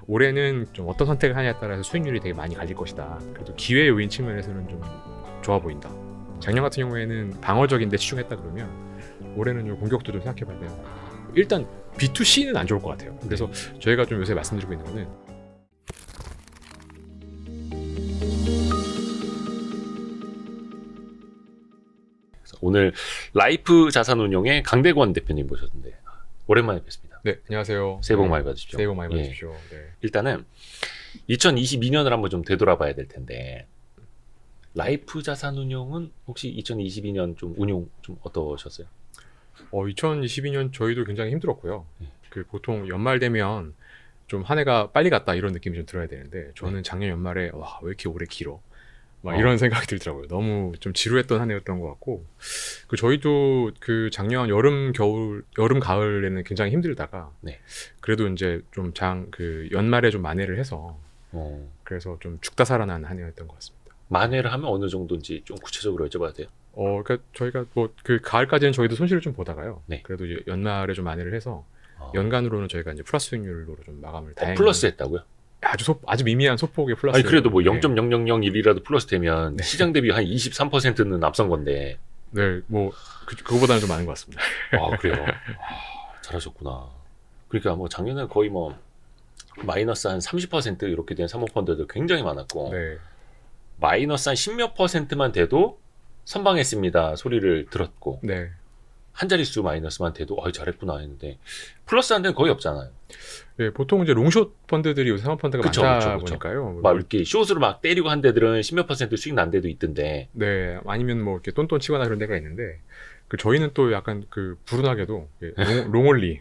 올해는 좀 어떤 선택을 하냐에 따라서 수익률이 되게 많이 갈릴 것이다. 그래도 기회 요인 측면에서는 좀 좋아 보인다. 작년 같은 경우에는 방어적인데 치중했다 그러면 올해는 좀 공격도 좀 생각해봐야 돼요. 일단 B2C는 안 좋을 것 같아요. 그래서 저희가 좀 요새 말씀드리고 있는 거는 오늘 라이프 자산운용의 강대권 대표님 모셨는데 오랜만에 뵙습니다. 네, 안녕하세요. 새해 복 많이 받으십시오. 새해 복 많이 예. 받으십시오. 네. 일단은 2022년을 한번 좀 되돌아봐야 될 텐데 라이프 자산운용은 혹시 2022년 좀 운용 좀 어떠셨어요? 2022년 저희도 굉장히 힘들었고요. 네. 그 보통 연말 되면 좀 한 해가 빨리 갔다 이런 느낌이 좀 들어야 되는데 저는 작년 연말에 와, 왜 이렇게 오래 길어? 막 이런 생각이 들더라고요. 너무 좀 지루했던 한 해였던 것 같고 그 저희도 그 작년 여름 가을에는 굉장히 힘들다가 네. 그래도 이제 좀 그 연말에 좀 만회를 해서 그래서 좀 죽다 살아난 한 해였던 것 같습니다. 만회를 하면 어느 정도인지 좀 구체적으로 여쭤봐도 돼요? 그러니까 저희가 뭐 그 가을까지는 저희도 손실을 좀 보다가요. 네. 그래도 이제 연말에 좀 만회를 해서 연간으로는 저희가 이제 플러스 수익률로 좀 마감을 다행히 플러스 했다고요? 아주 미미한 소폭의 플러스. 아니 그래도 뭐 네. 0.0001이라도 플러스 되면 네. 시장 대비 한 23%는 앞선 건데. 네, 뭐 그거보다는 좀 많은 것 같습니다. 아 그래요? 잘하셨구나. 그러니까 뭐 작년에 거의 뭐 마이너스 한 30% 이렇게 된 사모펀드도 굉장히 많았고 네, 마이너스 한 10몇 퍼센트만 돼도 선방했습니다 소리를 들었고 네. 한 자릿수 마이너스만 돼도 잘했구나 했는데 플러스 한 데는 거의 없잖아요. 예, 보통 이제 롱숏 펀드들이 요새 사모 펀드가 그쵸, 많다 그쵸, 그쵸. 보니까요. 막 이렇게 숏으로 막 때리고 한 데들은 10몇 퍼센트 수익 난 데도 있던데. 네, 아니면 뭐 이렇게 똔똔 치거나 그런 데가 있는데 그 저희는 또 약간 그 불운하게도 롱올리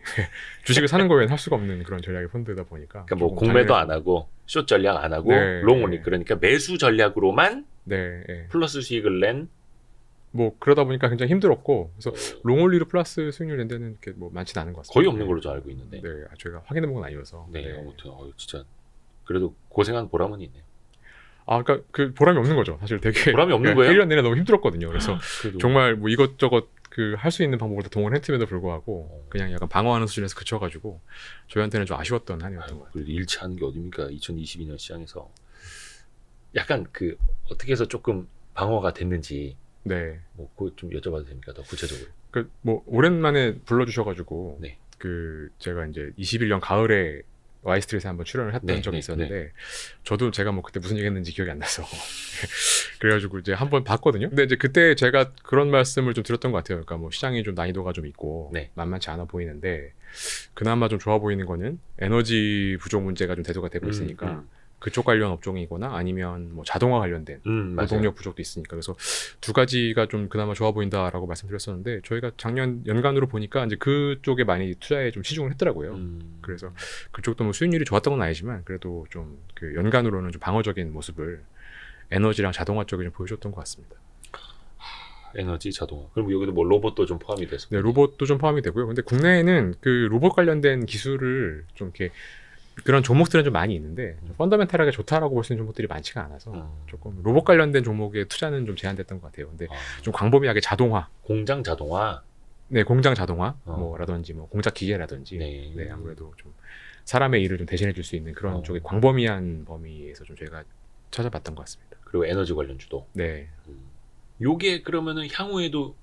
주식을 사는 거 외에는 할 수가 없는 그런 전략의 펀드다 보니까. 그러니까 뭐 조금 공매도 당연히- 안 하고 숏 전략 안 하고 네, 롱온리 네. 그러니까 매수 전략으로만 네, 예. 플러스 수익을 낸. 뭐 그러다 보니까 굉장히 힘들었고 그래서 롱올리로 플러스 수익률 낸 데는 이렇게 뭐 많지는 않은 것 같습니다. 거의 없는 걸로 저 알고 있는데. 네, 저희가 확인해 본 건 아니어서. 네, 아무튼 진짜 그래도 고생한 보람은 있네요. 그러니까 그 보람이 없는 거죠. 사실 되게 보람이 없는 거예요? 1년 내내 너무 힘들었거든요. 그래서 그래도 정말 뭐 이것저것 그 할 수 있는 방법을 다 동원했음에도 불구하고 그냥 약간 방어하는 수준에서 그쳐가지고 저희한테는 좀 아쉬웠던 한 해였던 것 같아요. 그래도 일치하는 게 어딥니까? 2022년 시장에서 약간 그 어떻게 해서 조금 방어가 됐는지 네. 뭐 그거 좀 여쭤봐도 됩니까? 더 구체적으로. 그 뭐 오랜만에 불러주셔가지고 네. 그 제가 이제 21년 가을에 와이스트릿에 한번 출연을 했던 네, 적이 네, 있었는데 저도 제가 뭐 그때 무슨 얘기했는지 기억이 안 나서 그래가지고 이제 한번 봤거든요. 근데 이제 그때 제가 그런 말씀을 좀 드렸던 것 같아요. 그러니까 뭐 시장이 좀 난이도가 좀 있고 네. 만만치 않아 보이는데 그나마 좀 좋아 보이는 거는 에너지 부족 문제가 좀 대두가 되고 있으니까 그쪽 관련 업종이거나 아니면 뭐 자동화 관련된 맞아요. 노동력 부족도 있으니까 그래서 두 가지가 좀 그나마 좋아 보인다라고 말씀드렸었는데 저희가 작년 연간으로 보니까 이제 그쪽에 많이 투자에 좀 치중을 했더라고요. 그래서 그쪽도 뭐 수익률이 좋았던 건 아니지만 그래도 좀 그 연간으로는 좀 방어적인 모습을 에너지랑 자동화 쪽에 좀 보여줬던 것 같습니다. 에너지 자동화. 그럼 여기도 뭐 로봇도 좀 포함이 돼서. 네, 로봇도 좀 포함이 되고요. 근데 국내에는 그 로봇 관련된 기술을 좀 이렇게 그런 종목들은 좀 많이 있는데 펀더멘탈하게 좋다라고 볼 수 있는 종목들이 많지가 않아서 조금 로봇 관련된 종목에 투자는 좀 제한됐던 것 같아요. 근데 좀 광범위하게 자동화, 공장 자동화. 네, 공장 자동화 뭐라든지 뭐 공작 기계라든지 네. 아무래도 좀 사람의 일을 좀 대신해 줄 수 있는 그런 쪽의 광범위한 범위에서 좀 저희가 찾아봤던 것 같습니다. 그리고 에너지 관련주도. 네. 요게 그러면은 향후에도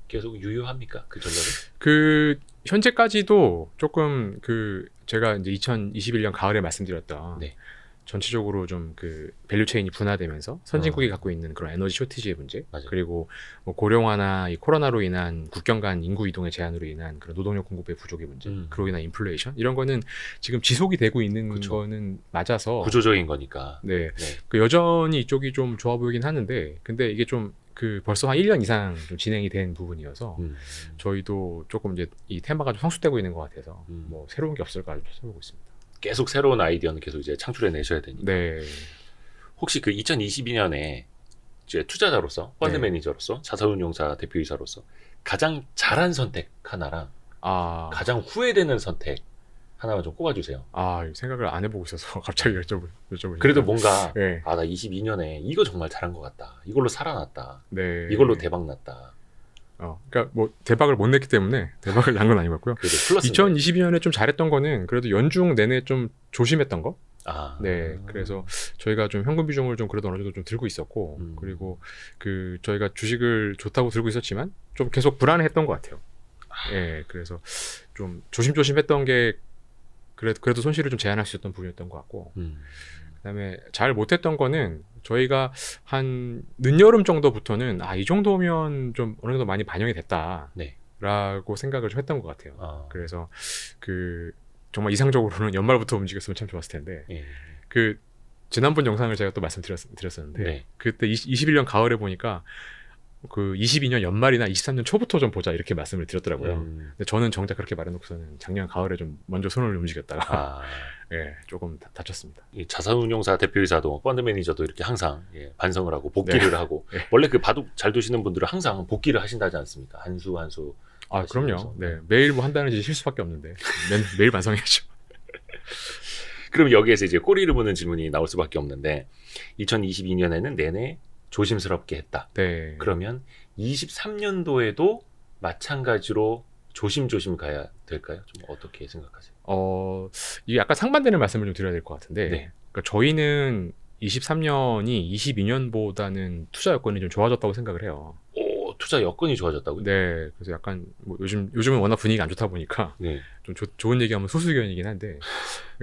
계속 유효합니까? 그 전략은? 그 현재까지도 조금 그 제가 이제 2021년 가을에 말씀드렸던 네. 전체적으로 좀 그 밸류 체인이 분화되면서 선진국이 갖고 있는 그런 에너지 쇼티지의 문제, 맞아요. 그리고 뭐 고령화나 이 코로나로 인한 국경 간 인구 이동의 제한으로 인한 그런 노동력 공급의 부족의 문제, 그로 인한 인플레이션 이런 거는 지금 지속이 되고 있는 그쵸. 거는 맞아서 구조적인 거니까. 네, 네. 그 여전히 이쪽이 좀 좋아 보이긴 하는데 근데 이게 좀 그 벌써 한 1년 이상 좀 진행이 된 부분이어서 저희도 조금 이제 이 테마가 좀 성숙되고 있는 것 같아서 뭐 새로운 게 없을까 좀 찾아보고 있습니다. 계속 새로운 아이디어는 계속 이제 창출해 내셔야 되니까. 네. 혹시 그 2022년에 이제 투자자로서 펀드 네. 매니저로서 자산운용사 대표이사로서 가장 잘한 선택 하나랑 가장 후회되는 선택 하나만 좀 꼽아주세요. 생각을 안 해보고 있어서 갑자기 여쭤보니까. 그래도 뭔가 네. 나 22년에 이거 정말 잘한 것 같다. 이걸로 살아났다. 네. 이걸로 대박 났다. 그러니까 뭐 대박을 못 냈기 때문에 대박을 난 건 아닌 것 같고요. 그래도 플러스 2022년에 좀 잘했던 거는 그래도 연중 내내 좀 조심했던 거. 아. 네, 그래서 저희가 좀 현금 비중을 좀 그래도 어느 정도 좀 들고 있었고, 음. 그리고 그 저희가 주식을 좋다고 들고 있었지만 좀 계속 불안해했던 것 같아요. 예, 그래서 좀 조심조심했던 게 그래도 손실을 좀 제한할 수 있었던 부분이었던 것 같고, 그다음에 잘 못했던 거는 저희가 한 늦여름 정도부터는 이 정도면 좀 어느 정도 많이 반영이 됐다라고 네. 생각을 좀 했던 것 같아요. 아. 그래서 그 정말 이상적으로는 연말부터 움직였으면 참 좋았을 텐데 예. 그 지난번 영상을 제가 또 말씀드렸었는데 네. 그때 21년 가을에 보니까 그 22년 연말이나 23년 초부터 좀 보자 이렇게 말씀을 드렸더라고요. 근데 저는 정작 그렇게 말해놓고서는 작년 가을에 좀 먼저 손을 움직였다가 아. 예, 조금 다쳤습니다. 이 자산운용사 대표이사도 펀드 매니저도 이렇게 항상 반성을 하고 복귀를 네. 하고 네. 원래 그 바둑 잘 두시는 분들은 항상 복귀를 하신다지 않습니까? 한 수 한 수. 그럼요. 네, 매일 뭐 한다는 짓이 실수밖에 없는데 매일 반성해야죠. 그럼 여기에서 이제 꼬리를 무는 질문이 나올 수밖에 없는데 2022년에는 내내 조심스럽게 했다. 네. 그러면 23년도에도 마찬가지로 조심조심 가야 될까요? 좀 어떻게 생각하세요? 이게 약간 상반되는 말씀을 좀 드려야 될 것 같은데, 네. 그러니까 저희는 23년이 22년보다는 투자 여건이 좀 좋아졌다고 생각을 해요. 오, 투자 여건이 좋아졌다고요? 네, 그래서 약간 뭐 요즘은 워낙 분위기가 안 좋다 보니까 네. 좀 좋은 얘기하면 소수견이긴 한데,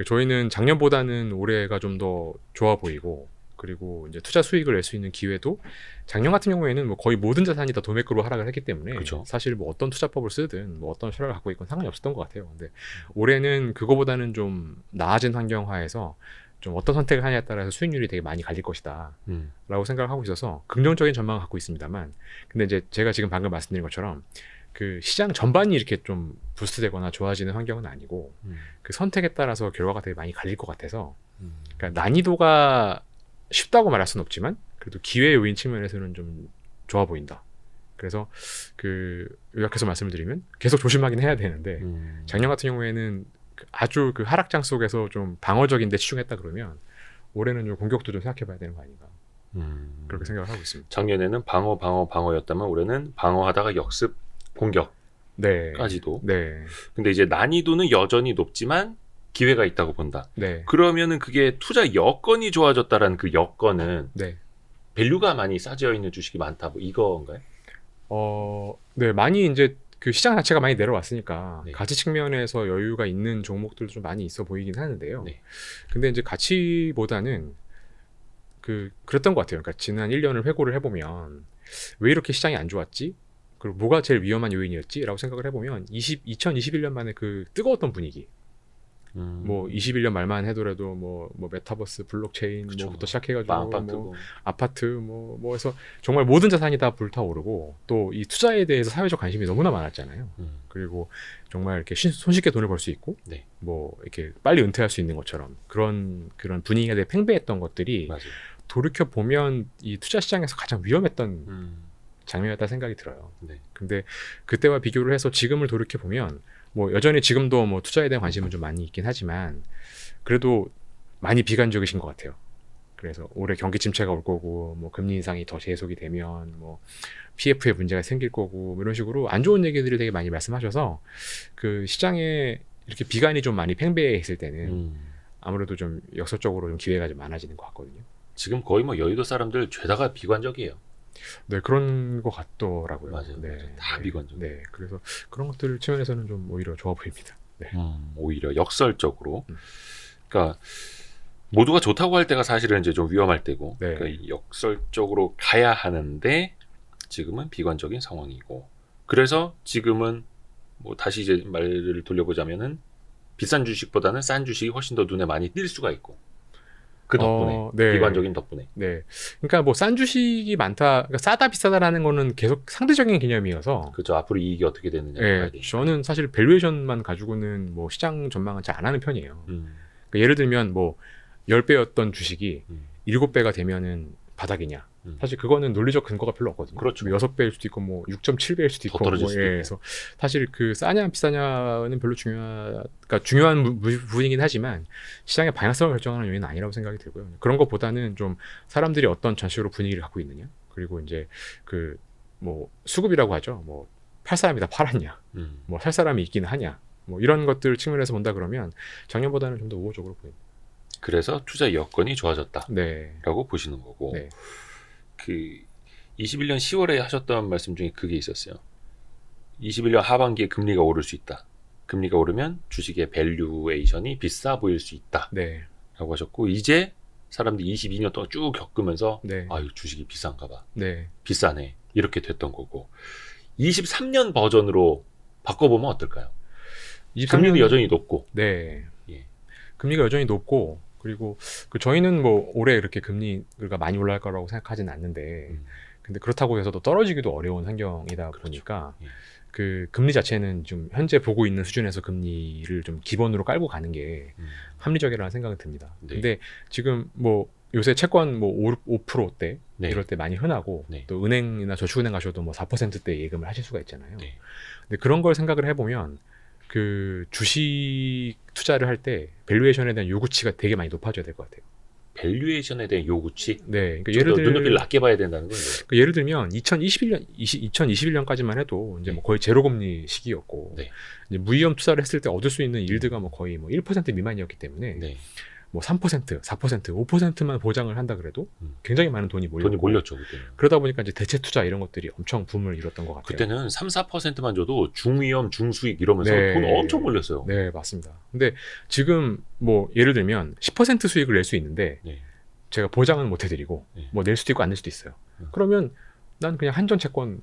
저희는 작년보다는 올해가 좀 더 좋아 보이고, 그리고 이제 투자 수익을 낼 수 있는 기회도 작년 같은 경우에는 뭐 거의 모든 자산이 다 도매가로 하락을 했기 때문에 그쵸. 사실 뭐 어떤 투자법을 쓰든 뭐 어떤 철학을 갖고 있건 상관이 없었던 것 같아요. 근데 올해는 그거보다는 좀 나아진 환경하에서 좀 어떤 선택을 하냐에 따라서 수익률이 되게 많이 갈릴 것이다 라고 생각을 하고 있어서 긍정적인 전망을 갖고 있습니다만, 근데 이제 제가 지금 방금 말씀드린 것처럼 그 시장 전반이 이렇게 좀 부스트되거나 좋아지는 환경은 아니고 그 선택에 따라서 결과가 되게 많이 갈릴 것 같아서, 그러니까 난이도가 쉽다고 말할 수는 없지만 그래도 기회 요인 측면에서는 좀 좋아 보인다. 그래서 그 요약해서 말씀을 드리면 계속 조심하긴 해야 되는데 작년 같은 경우에는 아주 그 하락장 속에서 좀 방어적인데 치중했다 그러면 올해는 좀 공격도 좀 생각해봐야 되는 거 아닌가, 그렇게 생각을 하고 있습니다. 작년에는 방어였다면 올해는 방어하다가 역습 공격까지도. 네. 근데 이제 난이도는 여전히 높지만 기회가 있다고 본다. 네. 그러면은 그게 투자 여건이 좋아졌다라는 그 여건은 네. 밸류가 많이 싸져 있는 주식이 많다, 뭐 이거인가요? 네, 많이 이제 그 시장 자체가 많이 내려왔으니까 네. 가치 측면에서 여유가 있는 종목들도 좀 많이 있어 보이긴 하는데요. 네. 근데 이제 가치보다는 그랬던 것 같아요. 그러니까 지난 1년을 회고를 해보면 왜 이렇게 시장이 안 좋았지? 그리고 뭐가 제일 위험한 요인이었지? 라고 생각을 해보면 2021년 만에 그 뜨거웠던 분위기, 뭐 21년 말만 해더라도 뭐 메타버스, 블록체인 그쵸. 뭐부터 시작해가지고 아파트 뭐 아파트 뭐 해서 정말 모든 자산이 다 불타오르고 또 이 투자에 대해서 사회적 관심이 너무나 많았잖아요. 그리고 정말 이렇게 손쉽게 돈을 벌 수 있고 네. 뭐 이렇게 빨리 은퇴할 수 있는 것처럼 그런 분위기가 되게 팽배했던 것들이 맞아요. 돌이켜 보면 이 투자 시장에서 가장 위험했던 장면이었다 생각이 들어요. 네. 근데 그때와 비교를 해서 지금을 돌이켜 보면 뭐 여전히 지금도 뭐 투자에 대한 관심은 좀 많이 있긴 하지만 그래도 많이 비관적이신 것 같아요. 그래서 올해 경기 침체가 올 거고 뭐 금리 인상이 더 계속이 되면 뭐 PF에 문제가 생길 거고 뭐 이런 식으로 안 좋은 얘기들을 되게 많이 말씀하셔서 그 시장에 이렇게 비관이 좀 많이 팽배했을 때는 아무래도 좀 역설적으로 좀 기회가 좀 많아지는 것 같거든요. 지금 거의 뭐 여의도 사람들 죄다가 비관적이에요. 네, 그런 것 같더라고요. 맞아요. 네, 맞아요. 다 네, 비관적. 네, 그래서 그런 것들 측면에서는 좀 오히려 좋아 보입니다. 네. 오히려 역설적으로. 그러니까 모두가 좋다고 할 때가 사실은 이제 좀 위험할 때고, 네. 그러니까 역설적으로 가야 하는데 지금은 비관적인 상황이고, 그래서 지금은 뭐 다시 이제 말을 돌려보자면은 비싼 주식보다는 싼 주식이 훨씬 더 눈에 많이 띌 수가 있고, 그 덕분에 네. 비관적인 덕분에. 네, 그러니까 뭐 싼 주식이 많다, 그러니까 싸다 비싸다라는 거는 계속 상대적인 개념이어서. 그죠. 앞으로 이익이 어떻게 되느냐. 네, 저는 사실 밸류에이션만 가지고는 뭐 시장 전망은 잘 안 하는 편이에요. 그러니까 예를 들면 뭐 10배였던 주식이 7배가 되면은 바닥이냐. 사실 그거는 논리적 근거가 별로 없거든요. 그렇죠. 6배일 수도 있고 뭐 6.7배일 수도 있고 더 떨어질 수도 있고. 그래서 사실 그 싸냐 비싸냐는 별로 중요한 부분이긴 하지만 시장의 방향성을 결정하는 요인은 아니라고 생각이 들고요. 그런 것보다는 좀 사람들이 어떤 전체적으로 분위기를 갖고 있느냐, 그리고 이제 그 뭐 수급이라고 하죠. 뭐 팔 사람이 다 팔았냐, 뭐 살 사람이 있기는 하냐, 뭐 이런 것들 측면에서 본다 그러면 작년보다는 좀 더 우호적으로 보입니다. 그래서 투자 여건이 좋아졌다라고 네. 보시는 거고 네. 그 21년 10월에 하셨던 말씀 중에 그게 있었어요. 21년 하반기에 금리가 오를 수 있다. 금리가 오르면 주식의 밸류에이션이 비싸 보일 수 있다라고 네. 하셨고 이제 사람들이 22년 동안 쭉 겪으면서 네. 아, 이거 주식이 비싼가 봐. 네. 비싸네. 이렇게 됐던 거고 23년 버전으로 바꿔보면 어떨까요? 23년 금리도 여전히 높고 네. 예. 금리가 여전히 높고 그리고 저희는 뭐 올해 이렇게 금리가 많이 올라갈 거라고 생각하지는 않는데 근데 그렇다고 해서도 떨어지기도 어려운 환경이다 그렇죠. 보니까 예. 그 금리 자체는 좀 현재 보고 있는 수준에서 금리를 좀 기본으로 깔고 가는 게 합리적이라는 생각은 듭니다. 네. 근데 지금 뭐 요새 채권 뭐 5%대 네. 이럴 때 많이 흔하고 네. 또 은행이나 저축은행 가셔도 뭐 4%대 예금을 하실 수가 있잖아요. 네. 근데 그런 걸 생각을 해보면 그 주식 투자를 할 때 밸류에이션에 대한 요구치가 되게 많이 높아져야 될 것 같아요. 밸류에이션에 대한 요구치 네, 그러니까 예를 눈높이를 낮게 봐야 된다는 거예요. 그러니까 예를 들면 2021년까지만 해도 이제 뭐 거의 제로 금리 시기였고 네. 이제 무위험 투자를 했을 때 얻을 수 있는 일드가 뭐 거의 뭐 1% 미만이었기 때문에 네. 뭐 3%, 4%, 5%만 보장을 한다 그래도 굉장히 많은 돈이 돈이 몰렸죠 그때는. 그러다 보니까 이제 대체 투자 이런 것들이 엄청 붐을 이뤘던 것 같아요. 그때는 3, 4%만 줘도 중위험, 중수익 이러면서 네. 돈 엄청 몰렸어요. 네, 맞습니다. 근데 지금 뭐 예를 들면 10% 수익을 낼 수 있는데 네. 제가 보장은 못 해드리고 네. 뭐 낼 수도 있고 안 낼 수도 있어요. 그러면 난 그냥 한전 채권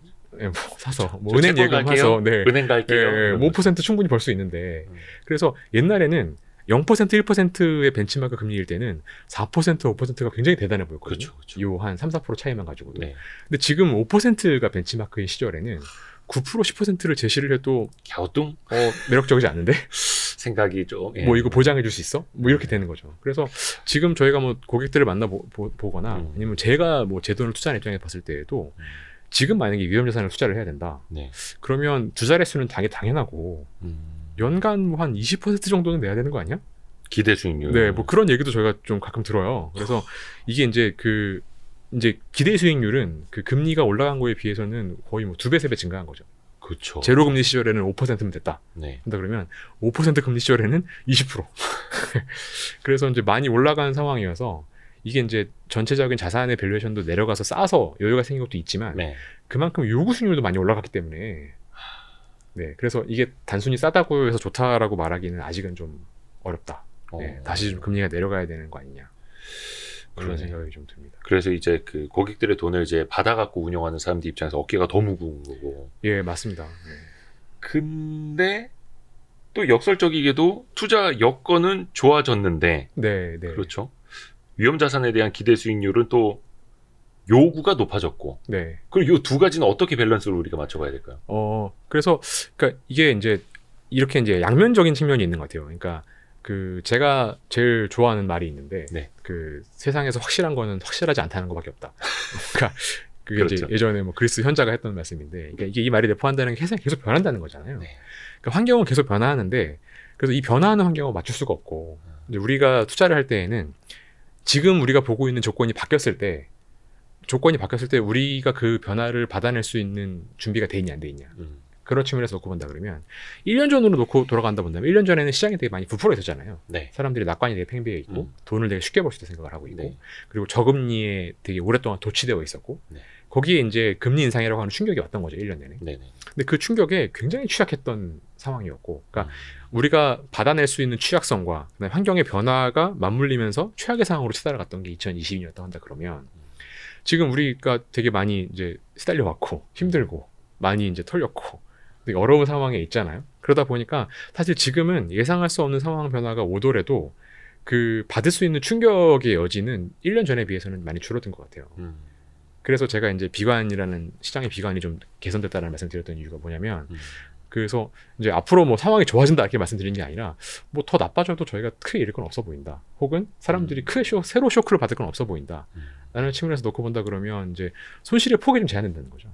사서 뭐 저 은행 채권 갈게요. 예금해서 네. 은행 갈게요. 예, 뭐 5% 충분히 벌 수 있는데 그래서 옛날에는 0% 1%의 벤치마크 금리일 때는 4% 5%가 굉장히 대단해 보였거든요. 그렇죠, 그렇죠. 요 한 3, 4% 차이만 가지고도. 네. 근데 지금 5%가 벤치마크인 시절에는 9% 10%를 제시를 해도 갸우뚱 매력적이지 않은데 생각이 좀 예. 뭐 이거 보장해 줄 수 있어? 뭐 이렇게 되는 거죠. 그래서 지금 저희가 뭐 고객들을 만나 보거나 아니면 제가 뭐 제 돈을 투자하는 입장에서 봤을 때에도 지금 만약에 위험 자산을 투자를 해야 된다. 네. 그러면 투자횟수는 당연하고 연간 뭐 한 20% 정도는 내야 되는 거 아니야? 기대 수익률. 네, 뭐 그런 얘기도 저희가 좀 가끔 들어요. 그래서 이게 이제 이제 기대 수익률은 그 금리가 올라간 거에 비해서는 거의 뭐 2배, 3배 증가한 거죠. 그렇죠. 제로 금리 시절에는 5%면 됐다. 네. 한다 그러면 5% 금리 시절에는 20%. 그래서 이제 많이 올라간 상황이어서 이게 이제 전체적인 자산의 밸류에이션도 내려가서 싸서 여유가 생긴 것도 있지만 네. 그만큼 요구 수익률도 많이 올라갔기 때문에 네, 그래서 이게 단순히 싸다고 해서 좋다라고 말하기는 아직은 좀 어렵다. 네, 다시 좀 금리가 내려가야 되는 거 아니냐 그런 그러네. 생각이 좀 듭니다. 그래서 이제 그 고객들의 돈을 이제 받아갖고 운영하는 사람들 입장에서 어깨가 더 무거운 거고. 예, 맞습니다. 네. 근데 또 역설적이게도 투자 여건은 좋아졌는데, 네, 네. 그렇죠. 위험 자산에 대한 기대 수익률은 또 요구가 높아졌고. 네. 그럼 이 두 가지는 어떻게 밸런스를 우리가 맞춰가야 될까요? 그래서 그러니까 이게 이제 이렇게 이제 양면적인 측면이 있는 것 같아요. 그러니까 제가 제일 좋아하는 말이 있는데 네. 그 세상에서 확실한 거는 확실하지 않다는 것밖에 없다. 그러니까 그게 그렇죠. 이제 예전에 뭐 그리스 현자가 했던 말씀인데, 그러니까 이게 이 말이 내포한다는 게 세상이 계속 변한다는 거잖아요. 네. 그러니까 환경은 계속 변화하는데, 그래서 이 변화하는 환경을 맞출 수가 없고, 이제 우리가 투자를 할 때에는 지금 우리가 보고 있는 조건이 바뀌었을 때 우리가 그 변화를 받아낼 수 있는 준비가 돼 있냐 안 돼 있냐. 그런 측면에서 놓고 본다 그러면 1년 전으로 놓고 돌아간다 본다면 1년 전에는 시장이 되게 많이 부풀어 있었잖아요. 네. 사람들이 낙관이 되게 팽배해 있고 돈을 되게 쉽게 벌 수 있다 생각을 하고 있고 네. 그리고 저금리에 되게 오랫동안 도취되어 있었고 네. 거기에 이제 금리 인상이라고 하는 충격이 왔던 거죠. 1년 내내. 네네. 근데 그 충격에 굉장히 취약했던 상황이었고, 그러니까 우리가 받아낼 수 있는 취약성과 그다음에 환경의 변화가 맞물리면서 최악의 상황으로 치달아갔던 게 2022년이었다 한다 그러면 지금 우리가 되게 많이 이제 시달려 왔고 힘들고 많이 이제 털렸고 되게 어려운 상황에 있잖아요. 그러다 보니까 사실 지금은 예상할 수 없는 상황 변화가 오더라도 그 받을 수 있는 충격의 여지는 1년 전에 비해서는 많이 줄어든 것 같아요. 그래서 제가 이제 비관이라는 시장의 비관이 좀 개선됐다는 말씀드렸던 이유가 뭐냐면 그래서 이제 앞으로 뭐 상황이 좋아진다 이렇게 말씀드린 게 아니라 뭐 더 나빠져도 저희가 크게 잃을 건 없어 보인다. 혹은 사람들이 크게 새로 쇼크를 받을 건 없어 보인다. 라는 측면에서 놓고 본다 그러면 이제 손실의 폭이 좀 제한된다는 거죠.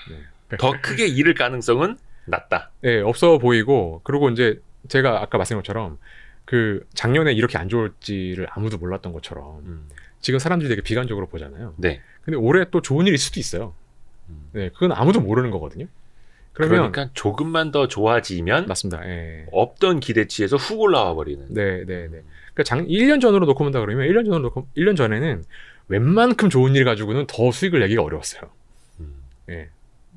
네. 더 크게 잃을 가능성은 낮다. 네, 없어 보이고 그리고 이제 제가 아까 말씀한 것처럼 그 작년에 이렇게 안 좋을지를 아무도 몰랐던 것처럼 지금 사람들이 되게 비관적으로 보잖아요. 네. 근데 올해 또 좋은 일이 있을 수도 있어요. 네, 그건 아무도 모르는 거거든요. 그러면 그러니까 조금만 더 좋아지면 맞습니다. 예. 없던 기대치에서 훅 올라와 버리는. 네, 네, 네. 그러니까 1년 전으로 놓고 본다 그러면 1년 전에는 웬만큼 좋은 일 가지고는 더 수익을 내기가 어려웠어요. 음. 예.